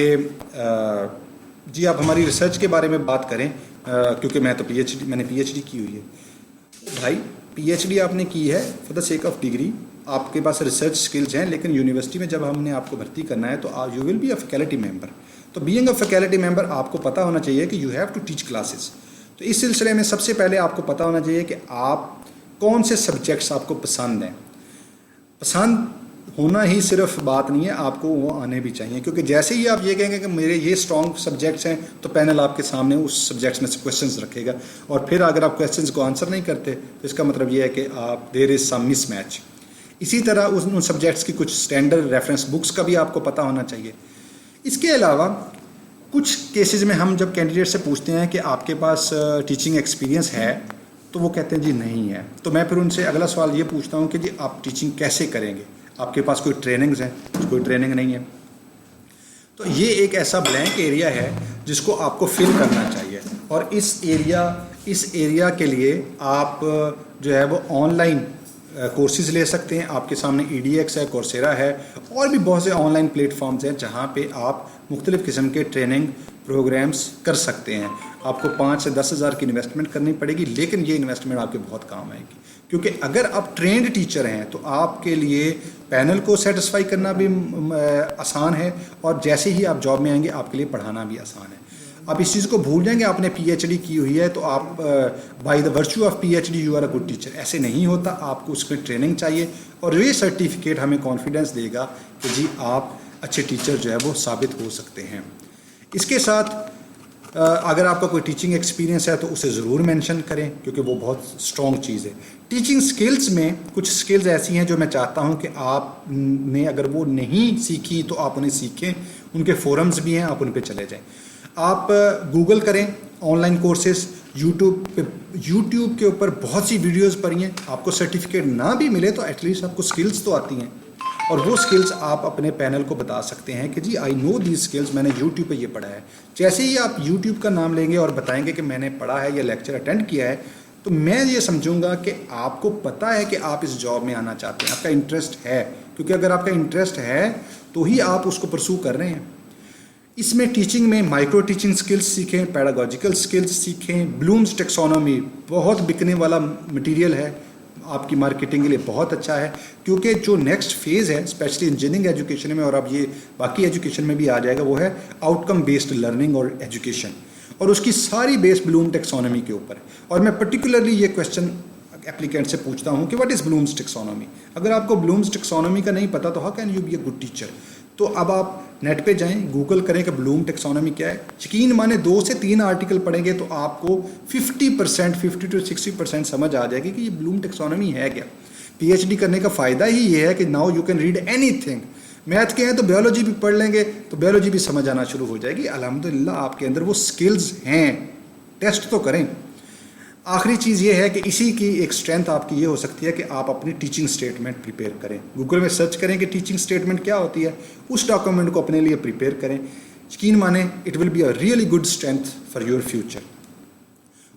जी आप हमारी रिसर्च के बारे में बात करें, क्योंकि मैंने PhD की हुई है। भाई PhD आपने की है for the sake of degree, आपके पास रिसर्च स्किल्स हैं, लेकिन यूनिवर्सिटी में जब हमने आपको भर्ती करना है तो you will be a faculty member. तो बीइंग अ फैकल्टी मेंबर आपको पता होना चाहिए कि you have to teach classes. तो इस सिलसिले में सबसे पहले आपको पता होना चाहिए कि आप कौन से सब्जेक्ट्स आपको पसंद हैं। पसंद होना ही सिर्फ बात नहीं है, आपको वो आने भी चाहिए, क्योंकि जैसे ही आप ये कहेंगे कि मेरे ये स्ट्रॉन्ग सब्जेक्ट्स हैं तो पैनल आपके सामने उस सब्जेक्ट्स में से क्वेश्चंस रखेगा, और फिर अगर आप क्वेश्चंस को आंसर नहीं करते तो इसका मतलब ये है कि आप देयर इज़ सम मिसमैच। इसी तरह उन सब्जेक्ट्स की कुछ स्टैंडर्ड रेफरेंस बुक्स का भी आपको पता होना चाहिए। इसके अलावा कुछ केसेस में हम जब कैंडिडेट से पूछते हैं कि आपके पास टीचिंग एक्सपीरियंस है, तो वो कहते हैं जी नहीं है। तो मैं फिर उनसे अगला सवाल ये पूछता हूँ कि जी आप टीचिंग कैसे करेंगे, आपके पास कोई ट्रेनिंग्स हैं? कोई ट्रेनिंग नहीं है। तो ये एक ऐसा ब्लैंक एरिया है जिसको आपको फिल करना चाहिए, और इस एरिया के लिए आप जो है वो ऑनलाइन कोर्सेज ले सकते हैं। आपके सामने EDX है, कोर्सेरा है, और भी बहुत से ऑनलाइन प्लेटफॉर्म्स हैं जहाँ पे आप मुख्तलिफ़ किस्म के ट्रेनिंग प्रोग्राम्स कर सकते हैं। आपको 5 से 10 हज़ार की इन्वेस्टमेंट करनी पड़ेगी, लेकिन ये इन्वेस्टमेंट आपके बहुत काम आएगी, क्योंकि अगर आप ट्रेंड टीचर हैं तो आपके लिए पैनल को सेटिस्फाई करना भी आसान है, और जैसे ही आप जॉब में आएंगे आपके लिए पढ़ाना भी आसान है। आप इस चीज़ को भूल जाएंगे, आपने PhD की हुई है तो आप by the virtue of PhD you are a good teacher, ऐसे नहीं होता। आपको उसमें ट्रेनिंग चाहिए, और ये सर्टिफिकेट हमें कॉन्फिडेंस देगा कि जी आप अच्छे टीचर जो है वो साबित हो सकते हैं। इसके साथ अगर आपका कोई टीचिंग एक्सपीरियंस है तो उसे ज़रूर मेंशन करें, क्योंकि वो बहुत स्ट्रॉन्ग चीज़ है। टीचिंग स्किल्स में कुछ स्किल्स ऐसी हैं जो मैं चाहता हूं कि आपने अगर वो नहीं सीखी तो आप उन्हें सीखें। उनके फोरम्स भी हैं, आप उन पर चले जाएं। आप गूगल करें ऑनलाइन कोर्सेज, यूट्यूब के ऊपर बहुत सी वीडियोस पढ़िए। आपको सर्टिफिकेट ना भी मिले तो एटलीस्ट आपको स्किल्स तो आती हैं, और वो स्किल्स आप अपने पैनल को बता सकते हैं कि जी आई नो दीज स्किल्स, मैंने यूट्यूब पे ये पढ़ा है। जैसे ही आप यूट्यूब का नाम लेंगे और बताएंगे कि मैंने पढ़ा है या लेक्चर अटेंड किया है, तो मैं ये समझूंगा कि आपको पता है कि आप इस जॉब में आना चाहते हैं, आपका इंटरेस्ट है। क्योंकि अगर आपका इंटरेस्ट है तो ही आप उसको परसू कर रहे हैं। इसमें टीचिंग में माइक्रो टीचिंग स्किल्स सीखें, पैडागोजिकल स्किल्स सीखें। ब्लूम्स टेक्सोनोमी बहुत बिकने वाला मटेरियल है, आपकी मार्केटिंग के लिए बहुत अच्छा है, क्योंकि जो नेक्स्ट फेज़ है स्पेशली इंजीनियरिंग एजुकेशन में, और अब ये बाकी एजुकेशन में भी आ जाएगा, वो है आउटकम बेस्ड लर्निंग और एजुकेशन, और उसकी सारी बेस ब्लूम टेक्सोनोमी के ऊपर है। और मैं पर्टिकुलरली ये क्वेश्चन एप्लीकेंट से पूछता हूँ कि व्हाट इज़ ब्लूम्स टेक्सोनोमी। अगर आपको ब्लूम्स टेक्सोनोमी का नहीं पता तो how can you be a good teacher. तो अब आप नेट पे जाएं, गूगल करें कि ब्लूम टेक्सोनोमी क्या है। यकीन माने 2 से 3 आर्टिकल पढ़ेंगे तो आपको 50% 50 to 60% समझ आ जाएगी कि ये ब्लूम टेक्सोनोमी है क्या। PhD करने का फ़ायदा ही ये है कि now you can read anything. Math के हैं तो बायोलॉजी भी पढ़ लेंगे तो बायोलॉजी भी समझ आना शुरू हो जाएगी। अल्हम्दुलिल्लाह आपके अंदर वो स्किल्स हैं, टेस्ट तो करें। आखिरी चीज़ ये है कि इसी की एक स्ट्रेंथ आपकी ये हो सकती है कि आप अपनी टीचिंग स्टेटमेंट प्रिपेयर करें। गूगल में सर्च करें कि टीचिंग स्टेटमेंट क्या होती है, उस डॉक्यूमेंट को अपने लिए प्रिपेयर करें। यकीन माने it will be a really good strength for your future.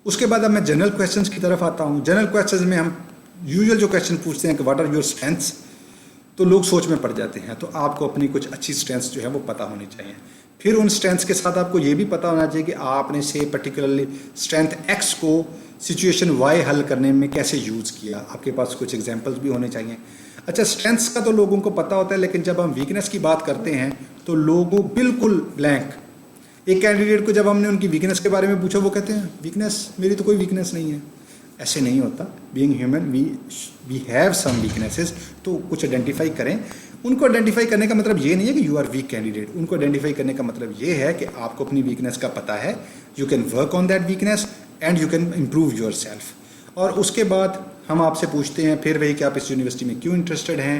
उसके बाद अब मैं जनरल क्वेश्चंस की तरफ आता हूँ। जनरल क्वेश्चंस में हम यूजुअल जो क्वेश्चन पूछते हैं कि व्हाट आर योर स्ट्रेंथ्स, तो लोग सोच में पड़ जाते हैं। तो आपको अपनी कुछ अच्छी स्ट्रेंथ्स जो है वो पता होनी चाहिए। फिर उन स्ट्रेंथ्स के साथ आपको ये भी पता होना चाहिए कि आपने से पर्टिकुलरली स्ट्रेंथ X को सिचुएशन Y हल करने में कैसे यूज़ किया। आपके पास कुछ एग्जांपल्स भी होने चाहिए। अच्छा, स्ट्रेंथ्स का तो लोगों को पता होता है, लेकिन जब हम वीकनेस की बात करते हैं तो लोगों बिल्कुल ब्लैंक। एक कैंडिडेट को जब हमने उनकी वीकनेस के बारे में पूछा, वो कहते हैं वीकनेस, मेरी तो कोई वीकनेस नहीं है। ऐसे नहीं होता। Being human we have some weaknesses, तो कुछ आइडेंटिफाई करें। उनको आइडेंटिफाई करने का मतलब ये नहीं है कि यू आर वीक कैंडिडेट। उनको आइडेंटिफाई करने का मतलब ये है कि आपको अपनी वीकनेस का पता है, you can work on that weakness and you can improve your self. और उसके बाद हम आपसे पूछते हैं फिर वही कि आप इस यूनिवर्सिटी में क्यों इंटरेस्टेड हैं,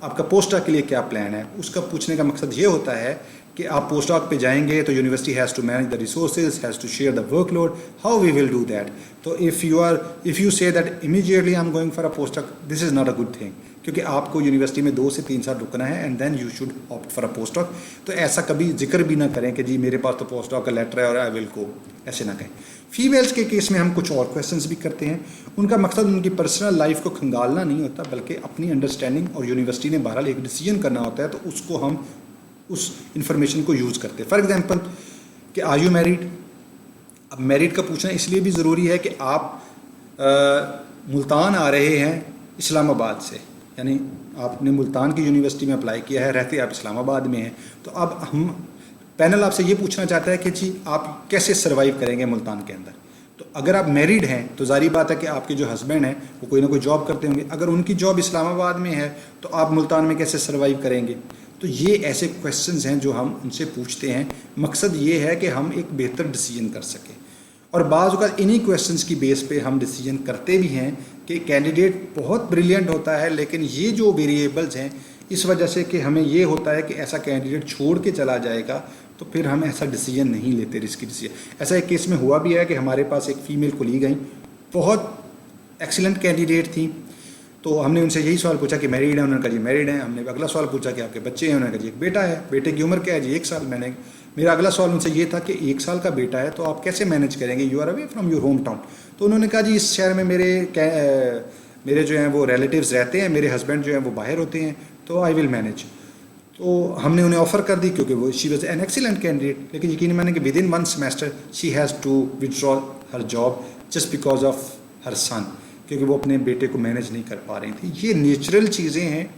आपका पोस्ट डॉक के लिए क्या प्लान है। उसका पूछने का मकसद ये होता है कि आप पोस्ट डॉक पे जाएंगे तो university has to manage the resources, has to share the workload, how we will do that. तो if you say that immediately I am going for a post doc, this is not a good thing, क्योंकि आपको university में 2 से 3 साल रुकना है and then you should opt for a post doc. तो ऐसा कभी जिक्र भी ना करें कि जी मेरे पास तो पोस्ट डॉक का लेटर है और आई विल गो, ऐसे ना कहें। फीमेल्स के केस में हम कुछ और क्वेश्चंस भी करते हैं। उनका मकसद उनकी पर्सनल लाइफ को खंगालना नहीं होता, बल्कि अपनी अंडरस्टैंडिंग, और यूनिवर्सिटी ने बहरहाल एक डिसीजन करना होता है तो उसको हम उस इंफॉर्मेशन को यूज़ करते हैं। फॉर एग्जांपल कि आर यू मैरिड। अब मैरिड का पूछना इसलिए भी ज़रूरी है कि आप मुल्तान आ रहे हैं इस्लामाबाद से, यानी आपने मुल्तान की यूनिवर्सिटी में अप्लाई किया है, रहते आप इस्लामाबाद में हैं। तो अब हम पैनल आपसे ये पूछना चाहता है कि जी आप कैसे सर्वाइव करेंगे मुल्तान के अंदर। तो अगर आप मैरिड हैं तो जारी बात है कि आपके जो हस्बैंड हैं वो कोई ना कोई जॉब करते होंगे। अगर उनकी जॉब इस्लामाबाद में है तो आप मुल्तान में कैसे सर्वाइव करेंगे। तो ये ऐसे क्वेश्चंस हैं जो हम उनसे पूछते हैं। मकसद ये है कि हम एक बेहतर डिसीजन कर सकें, और बाज़ औक़ात इन्हीं क्वेश्चंस की बेस पे हम डिसीजन करते भी हैं कि कैंडिडेट बहुत ब्रिलियंट होता है, लेकिन ये जो वेरिएबल्स हैं इस वजह से कि हमें ये होता है कि ऐसा कैंडिडेट छोड़ के चला जाएगा, तो फिर हम ऐसा डिसीजन नहीं लेते, रिस्की डिसीजन। ऐसा एक केस में हुआ भी है कि हमारे पास एक फ़ीमेल कोलीग आई, बहुत एक्सीलेंट कैंडिडेट थी। तो हमने उनसे यही सवाल पूछा कि मैरिड है, उन्होंने कहा जी मैरिड हैं। हमने अगला सवाल पूछा कि आपके बच्चे हैं, उन्होंने कहा जी एक बेटा है। बेटे की उम्र क्या है जी 1 साल। मेरा अगला सवाल उनसे ये था कि 1 साल का बेटा है तो आप कैसे मैनेज करेंगे, you are away from your hometown. तो उन्होंने कहा जी इस शहर में मेरे जो हैं वो रिलेटिव्स रहते हैं, मेरे हस्बैंड जो हैं वो बाहर होते हैं, तो आई विल मैनेज। तो हमने उन्हें ऑफ़र कर दी क्योंकि वो she was an excellent candidate. लेकिन यकीन माने कि within 1 semester she has to withdraw her job just because of her son, क्योंकि वो अपने बेटे को मैनेज नहीं कर पा रही थी। ये नेचुरल चीज़ें हैं,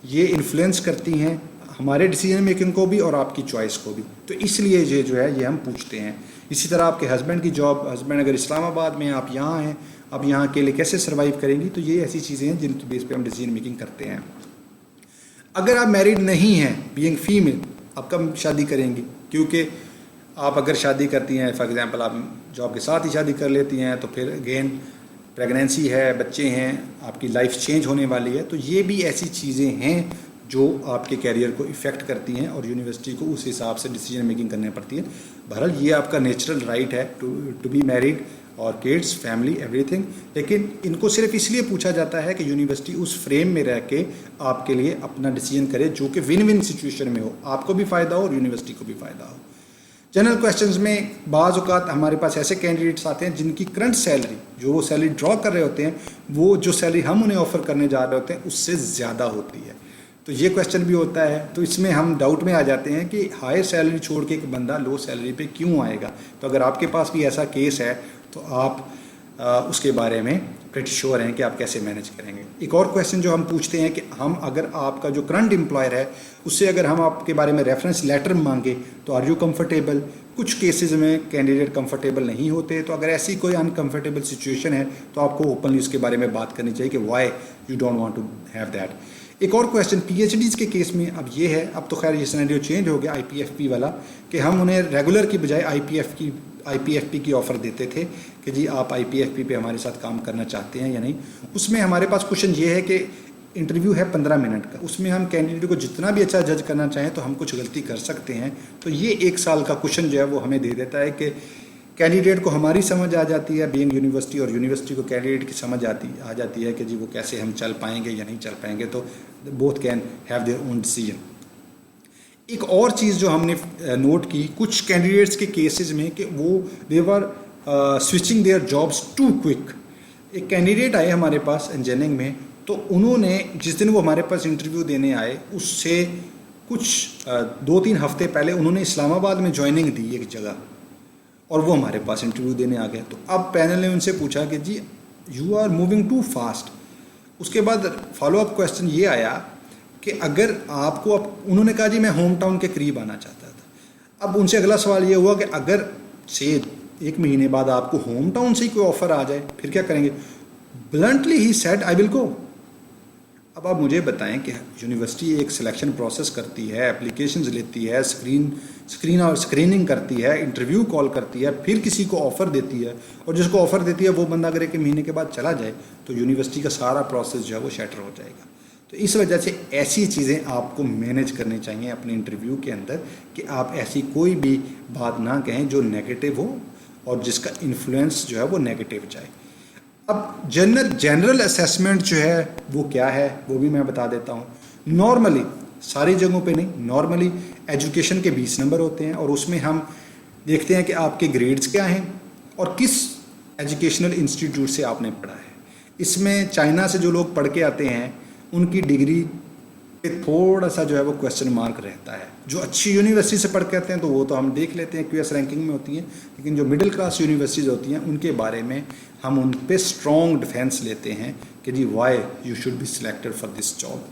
ये इन्फ्लुएंस करती हैं हमारे डिसीजन मेकिंग को भी और आपकी चॉइस को भी। तो इसलिए ये जो है ये हम पूछते हैं। इसी तरह आपके हस्बैंड की जॉब, हस्बैंड अगर इस्लामाबाद में, आप यहाँ हैं, आप यहाँ अकेले कैसे सर्वाइव करेंगी। तो ये ऐसी चीज़ें हैं जिनकी बेस पे हम डिसीजन मेकिंग करते हैं। अगर आप मैरिड नहीं हैं, बीइंग फीमेल, आप कब शादी करेंगी? क्योंकि आप अगर शादी करती हैं, फॉर एग्जांपल आप जॉब के साथ ही शादी कर लेती हैं, तो फिर अगेन प्रेगनेंसी है, बच्चे हैं, आपकी लाइफ चेंज होने वाली है। तो ये भी ऐसी चीज़ें हैं जो आपके कैरियर को इफ़ेक्ट करती हैं और यूनिवर्सिटी को उस हिसाब से डिसीजन मेकिंग करनी पड़ती है। बहरहाल ये आपका नेचुरल राइट है टू बी मैरिड और किड्स, फैमिली, एवरीथिंग। लेकिन इनको सिर्फ इसलिए पूछा जाता है कि यूनिवर्सिटी उस फ्रेम में रह के आपके लिए अपना डिसीजन करे जो कि विन विन सिचुएशन में हो, आपको भी फ़ायदा हो और यूनिवर्सिटी को भी फ़ायदा हो। जनरल क्वेश्चंस में बाज़ औक़ात हमारे पास ऐसे कैंडिडेट्स आते हैं जिनकी करंट सैलरी, जो वो सैलरी ड्रॉ कर रहे होते हैं, वो जो सैलरी हम उन्हें ऑफ़र करने जा रहे होते हैं उससे ज़्यादा होती है। तो ये क्वेश्चन भी होता है। तो इसमें हम डाउट में आ जाते हैं कि हाई सैलरी छोड़ के एक बंदा लो सैलरी पे क्यों आएगा। तो अगर आपके पास भी ऐसा केस है तो आप उसके बारे में प्रीटी श्योर हैं कि आप कैसे मैनेज करेंगे। एक और क्वेश्चन जो हम पूछते हैं कि हम अगर आपका जो करंट एम्प्लॉयर है उससे अगर हम आपके बारे में रेफरेंस लेटर मांगे तो आर यू कंफर्टेबल। कुछ केसेस में कैंडिडेट कंफर्टेबल नहीं होते। तो अगर ऐसी कोई अनकंफर्टेबल सिचुएशन है तो आपको ओपनली उसके बारे में बात करनी चाहिए कि why you don't want to have that. एक और क्वेश्चन पीएचडीज़ के केस में अब ये है, अब तो खैर ये सिनेरियो चेंज हो गया आईपीएफपी वाला, कि हम उन्हें रेगुलर की बजाय आईपीएफपी की ऑफ़र देते थे कि जी आप आईपीएफपी पे हमारे साथ काम करना चाहते हैं या नहीं। उसमें हमारे पास क्वेश्चन ये है कि इंटरव्यू है 15 मिनट का, उसमें हम कैंडिडेट को जितना भी अच्छा जज करना चाहें तो हम कुछ गलती कर सकते हैं। तो ये 1 साल का क्वेश्चन जो है वो हमें दे देता है कि कैंडिडेट को हमारी समझ आ जाती है बीइंग यूनिवर्सिटी, और यूनिवर्सिटी को कैंडिडेट की समझ आ जाती है कि जी वो कैसे हम चल पाएंगे या नहीं चल पाएंगे। तो both can have their own decision. एक और चीज़ जो हमने नोट की कुछ कैंडिडेट्स के केसेस में कि वो they were switching their jobs too quick. एक कैंडिडेट आए हमारे पास इंजीनियरिंग में, तो उन्होंने जिस दिन वो हमारे पास इंटरव्यू देने आए उससे कुछ 2-3 हफ्ते पहले उन्होंने इस्लामाबाद में ज्वाइनिंग दी एक जगह, और वो हमारे पास इंटरव्यू देने आ गए। तो अब पैनल ने उनसे पूछा कि जी you are moving too fast. उसके बाद फॉलोअप क्वेश्चन ये आया कि अगर आपको उन्होंने कहा जी मैं होम टाउन के करीब आना चाहता था। अब उनसे अगला सवाल ये हुआ कि अगर से 1 महीने बाद आपको होम टाउन से ही कोई ऑफ़र आ जाए फिर क्या करेंगे। Bluntly he said I will go. अब आप मुझे बताएं कि यूनिवर्सिटी एक सिलेक्शन प्रोसेस करती है, एप्लीकेशंस लेती है, स्क्रीनिंग करती है, इंटरव्यू कॉल करती है, फिर किसी को ऑफ़र देती है, और जिसको ऑफ़र देती है वो बंदा अगर 1 महीने के बाद चला जाए तो यूनिवर्सिटी का सारा प्रोसेस जो है वो शटर हो जाएगा। तो इस वजह से ऐसी चीज़ें आपको मैनेज करनी चाहिए अपने इंटरव्यू के अंदर कि आप ऐसी कोई भी बात ना कहें जो नेगेटिव हो और जिसका इन्फ्लुएंस जो है वो नेगेटिव जाए। अब जनरल असेसमेंट जो है वो क्या है वो भी मैं बता देता हूँ। नॉर्मली सारी जगहों पे नहीं, नॉर्मली एजुकेशन के 20 नंबर होते हैं और उसमें हम देखते हैं कि आपके ग्रेड्स क्या हैं और किस एजुकेशनल इंस्टीट्यूट से आपने पढ़ा है। इसमें चाइना से जो लोग पढ़ के आते हैं उनकी डिग्री पे थोड़ा सा जो है वो क्वेश्चन मार्क रहता है। जो अच्छी यूनिवर्सिटी से पढ़ के आते हैं तो वो तो हम देख लेते हैं क्यूएस रैंकिंग में होती हैं, लेकिन जो मिडिल क्लास यूनिवर्सिटीज़ होती हैं उनके बारे में हम उन पे स्ट्रॉन्ग डिफेंस लेते हैं कि जी why you should be selected for this job.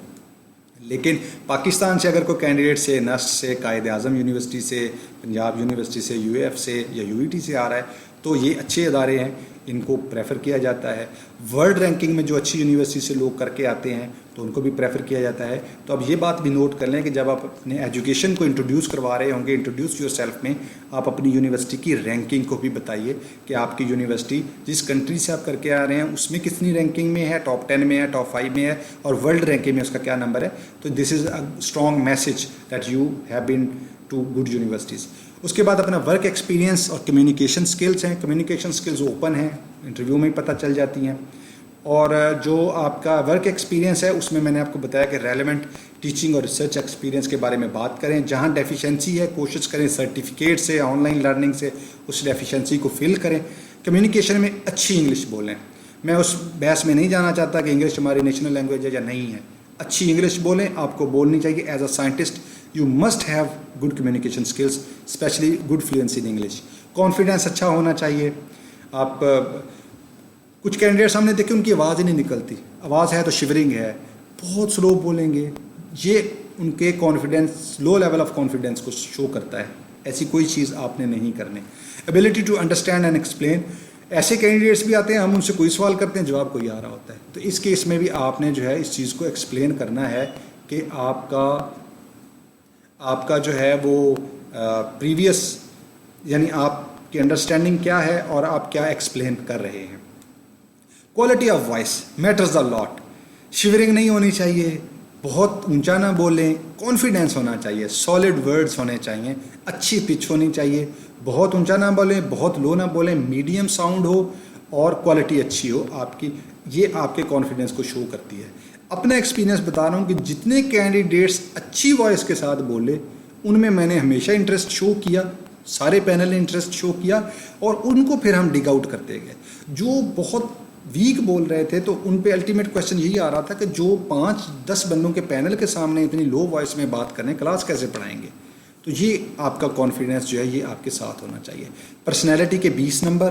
लेकिन पाकिस्तान से अगर कोई कैंडिडेट से नस्ट से, कायद आज़म यूनिवर्सिटी से, पंजाब यूनिवर्सिटी से, यूएफ से या यूईटी से आ रहा है तो ये अच्छे इदारे हैं, इनको प्रेफर किया जाता है। वर्ल्ड रैंकिंग में जो अच्छी यूनिवर्सिटी से लोग करके आते हैं तो उनको भी प्रेफर किया जाता है। तो अब ये बात भी नोट कर लें कि जब आप अपने एजुकेशन को इंट्रोड्यूस करवा रहे होंगे, इंट्रोड्यूस योर सेल्फ में, आप अपनी यूनिवर्सिटी की रैंकिंग को भी बताइए कि आपकी यूनिवर्सिटी जिस कंट्री से आप करके आ रहे हैं उसमें कितनी रैंकिंग में है, टॉप 10 में है, टॉप 5 में है, और वर्ल्ड रैंकिंग में उसका क्या नंबर है। तो this is a strong message that you have been to good universities. उसके बाद अपना वर्क एक्सपीरियंस और कम्युनिकेशन स्किल्स हैं। कम्युनिकेशन स्किल्स ओपन हैं, इंटरव्यू में ही पता चल जाती हैं। और जो आपका वर्क एक्सपीरियंस है उसमें मैंने आपको बताया कि रेलेवेंट टीचिंग और रिसर्च एक्सपीरियंस के बारे में बात करें। जहां डेफिशिएंसी है कोशिश करें सर्टिफिकेट से, ऑनलाइन लर्निंग से उस डेफिशिएंसी को फिल करें। कम्युनिकेशन में अच्छी इंग्लिश बोलें। मैं उस बहस में नहीं जाना चाहता कि इंग्लिश हमारी नेशनल लैंग्वेज है या नहीं है। अच्छी इंग्लिश बोलें, आपको बोलनी चाहिए। As a scientist you must have good communication skills, specially good fluency in English. Confidence अच्छा होना चाहिए। आप कुछ कैंडिडेट्स हमने देखे उनकी आवाज़ ही नहीं निकलती, आवाज़ है तो शिवरिंग है, बहुत स्लो बोलेंगे। ये उनके confidence, low level of confidence को शो करता है। ऐसी कोई चीज़ आपने नहीं करनी। Ability to understand and explain, ऐसे कैंडिडेट्स भी आते हैं हम उनसे कोई सवाल करते हैं जवाब कोई आ रहा होता है, तो इस केस में भी आपने जो है इस चीज़ को एक्सप्लेन करना है कि आपका जो है वो प्रीवियस यानी आपकी अंडरस्टैंडिंग क्या है और आप क्या एक्सप्लेन कर रहे हैं। Quality of voice matters a lot. Shivering नहीं होनी चाहिए, बहुत ऊंचा ना बोलें, कॉन्फिडेंस होना चाहिए, सॉलिड वर्ड्स होने चाहिए, अच्छी पिच होनी चाहिए, बहुत ऊंचा ना बोलें, बहुत लो ना बोलें, मीडियम साउंड हो और क्वालिटी अच्छी हो आपकी। ये आपके कॉन्फिडेंस को शो करती है। अपना एक्सपीरियंस बता रहा हूँ कि जितने कैंडिडेट्स अच्छी वॉइस के साथ बोले उनमें मैंने हमेशा इंटरेस्ट शो किया, सारे पैनल ने इंटरेस्ट शो किया और उनको फिर हम डिग आउट करते गए। जो बहुत वीक बोल रहे थे तो उन पे अल्टीमेट क्वेश्चन यही आ रहा था कि जो 5-10 बंदों के पैनल के सामने इतनी लो वॉइस में बात करें, क्लास कैसे पढ़ाएंगे। तो ये आपका कॉन्फिडेंस जो है ये आपके साथ होना चाहिए। पर्सनैलिटी के 20 नंबर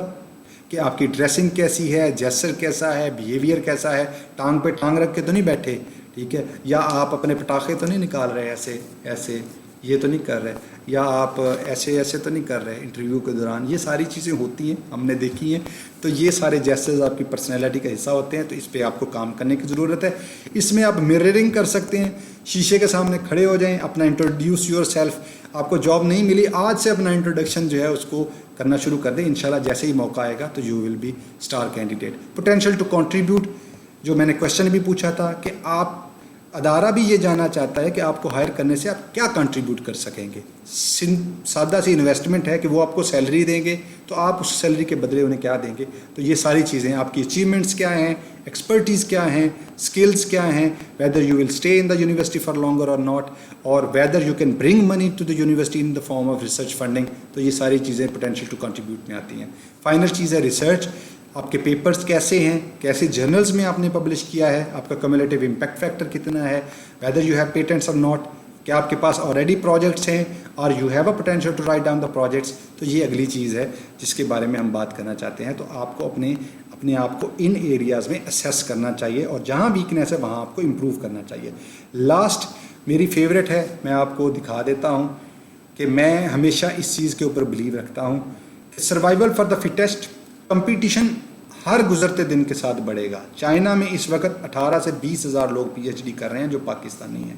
कि आपकी ड्रेसिंग कैसी है, जेस्चर कैसा है, बिहेवियर कैसा है, टांग पे टांग रख के तो नहीं बैठे, ठीक है, या आप अपने पटाखे तो नहीं निकाल रहे ऐसे ऐसे, ये तो नहीं कर रहे, या आप ऐसे ऐसे तो नहीं कर रहे इंटरव्यू के दौरान। ये सारी चीज़ें होती हैं, हमने देखी हैं। तो ये सारे जेस्चर्स आपकी पर्सनैलिटी का हिस्सा होते हैं, तो इस पर आपको काम करने की ज़रूरत है। इसमें आप मिररिंग कर सकते हैं, शीशे के सामने खड़े हो जाएं, अपना इंट्रोड्यूस योर सेल्फ। आपको जॉब नहीं मिली, आज से अपना इंट्रोडक्शन जो है उसको करना शुरू कर दें। इंशाल्लाह जैसे ही मौका आएगा तो you will be star candidate. Potential to contribute, जो मैंने क्वेश्चन भी पूछा था कि आप अदारा भी ये जानना चाहता है कि आपको हायर करने से आप क्या कंट्रीब्यूट कर सकेंगे। सादा सी इन्वेस्टमेंट है कि वो आपको सैलरी देंगे तो आप उस सैलरी के बदले उन्हें क्या देंगे। तो ये सारी चीज़ें, आपकी अचीवमेंट्स क्या हैं, एक्सपर्टीज़ क्या हैं, स्किल्स क्या हैं, whether you will stay in the university for longer और नॉट, और whether you can bring money to the university in the form of research funding. तो ये सारी चीज़ें पोटेंशियल टू कंट्रीब्यूट में आती हैं। फाइनल चीज़ है रिसर्च। आपके पेपर्स कैसे हैं, कैसे जर्नल्स में आपने पब्लिश किया है, आपका कम्युलेटिव इम्पैक्ट फैक्टर कितना है, वेदर यू हैव पेटेंट्स और नॉट, क्या आपके पास ऑलरेडी प्रोजेक्ट्स हैं और you have a potential to write down the projects. तो ये अगली चीज़ है जिसके बारे में हम बात करना चाहते हैं। तो आपको अपने आप को इन एरियाज़ में असेस करना चाहिए और जहाँ वीकनेस है वहाँ आपको इम्प्रूव करना चाहिए। लास्ट मेरी फेवरेट है, मैं आपको दिखा देता हूँ कि मैं हमेशा इस चीज़ के ऊपर बिलीव रखता हूँ, survival for the fittest. Competition हर गुजरते दिन के साथ बढ़ेगा। चाइना में इस वक्त 18 से 20 हज़ार लोग PhD कर रहे हैं जो पाकिस्तानी हैं।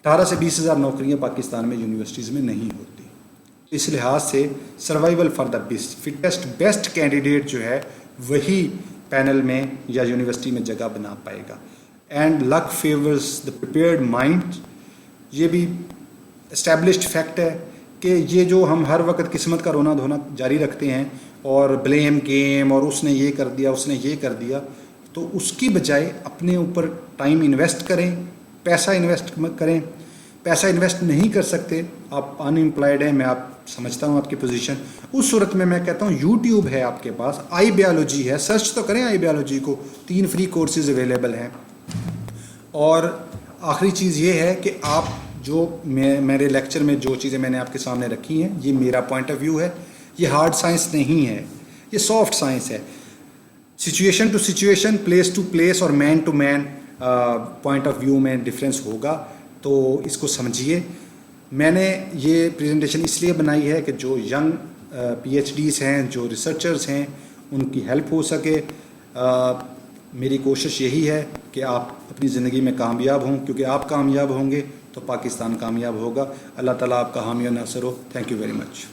18 से 20 हज़ार नौकरियाँ पाकिस्तान में यूनिवर्सिटीज़ में नहीं होती। इस लिहाज से survival for the fittest, best candidate जो है वही पैनल में या यूनिवर्सिटी में जगह बना पाएगा। And luck favours the prepared mind, ये भी एस्टेब्लिश्ड फैक्ट है कि ये जो हम हर वक्त किस्मत का रोना धोना जारी रखते हैं और ब्लेम गेम और उसने ये कर दिया उसने ये कर दिया, तो उसकी बजाय अपने ऊपर टाइम इन्वेस्ट करें, पैसा इन्वेस्ट करें। पैसा इन्वेस्ट नहीं कर सकते, आप अनएम्प्लॉयड हैं, मैं आप समझता हूँ आपकी पोजीशन। उस सूरत में मैं कहता हूँ यूट्यूब है आपके पास, आई बायोलॉजी है, सर्च तो करें आई बायोलॉजी को, 3 फ्री कोर्सेज अवेलेबल हैं। और आखिरी चीज़ ये है कि आप जो मेरे लेक्चर में जो चीज़ें मैंने आपके सामने रखी हैं, ये मेरा पॉइंट ऑफ व्यू है। ये हार्ड साइंस नहीं है, ये सॉफ्ट साइंस है। Situation to situation, place to place और man to man point of view में डिफरेंस होगा, तो इसको समझिए। मैंने ये प्रेजेंटेशन इसलिए बनाई है कि जो यंग PhDs हैं, जो रिसर्चर्स हैं, उनकी हेल्प हो सके। मेरी कोशिश यही है कि आप अपनी ज़िंदगी में कामयाब हों, क्योंकि आप कामयाब होंगे तो पाकिस्तान कामयाब होगा। अल्लाह ताला आपका हामी और नासर हो। Thank you very much.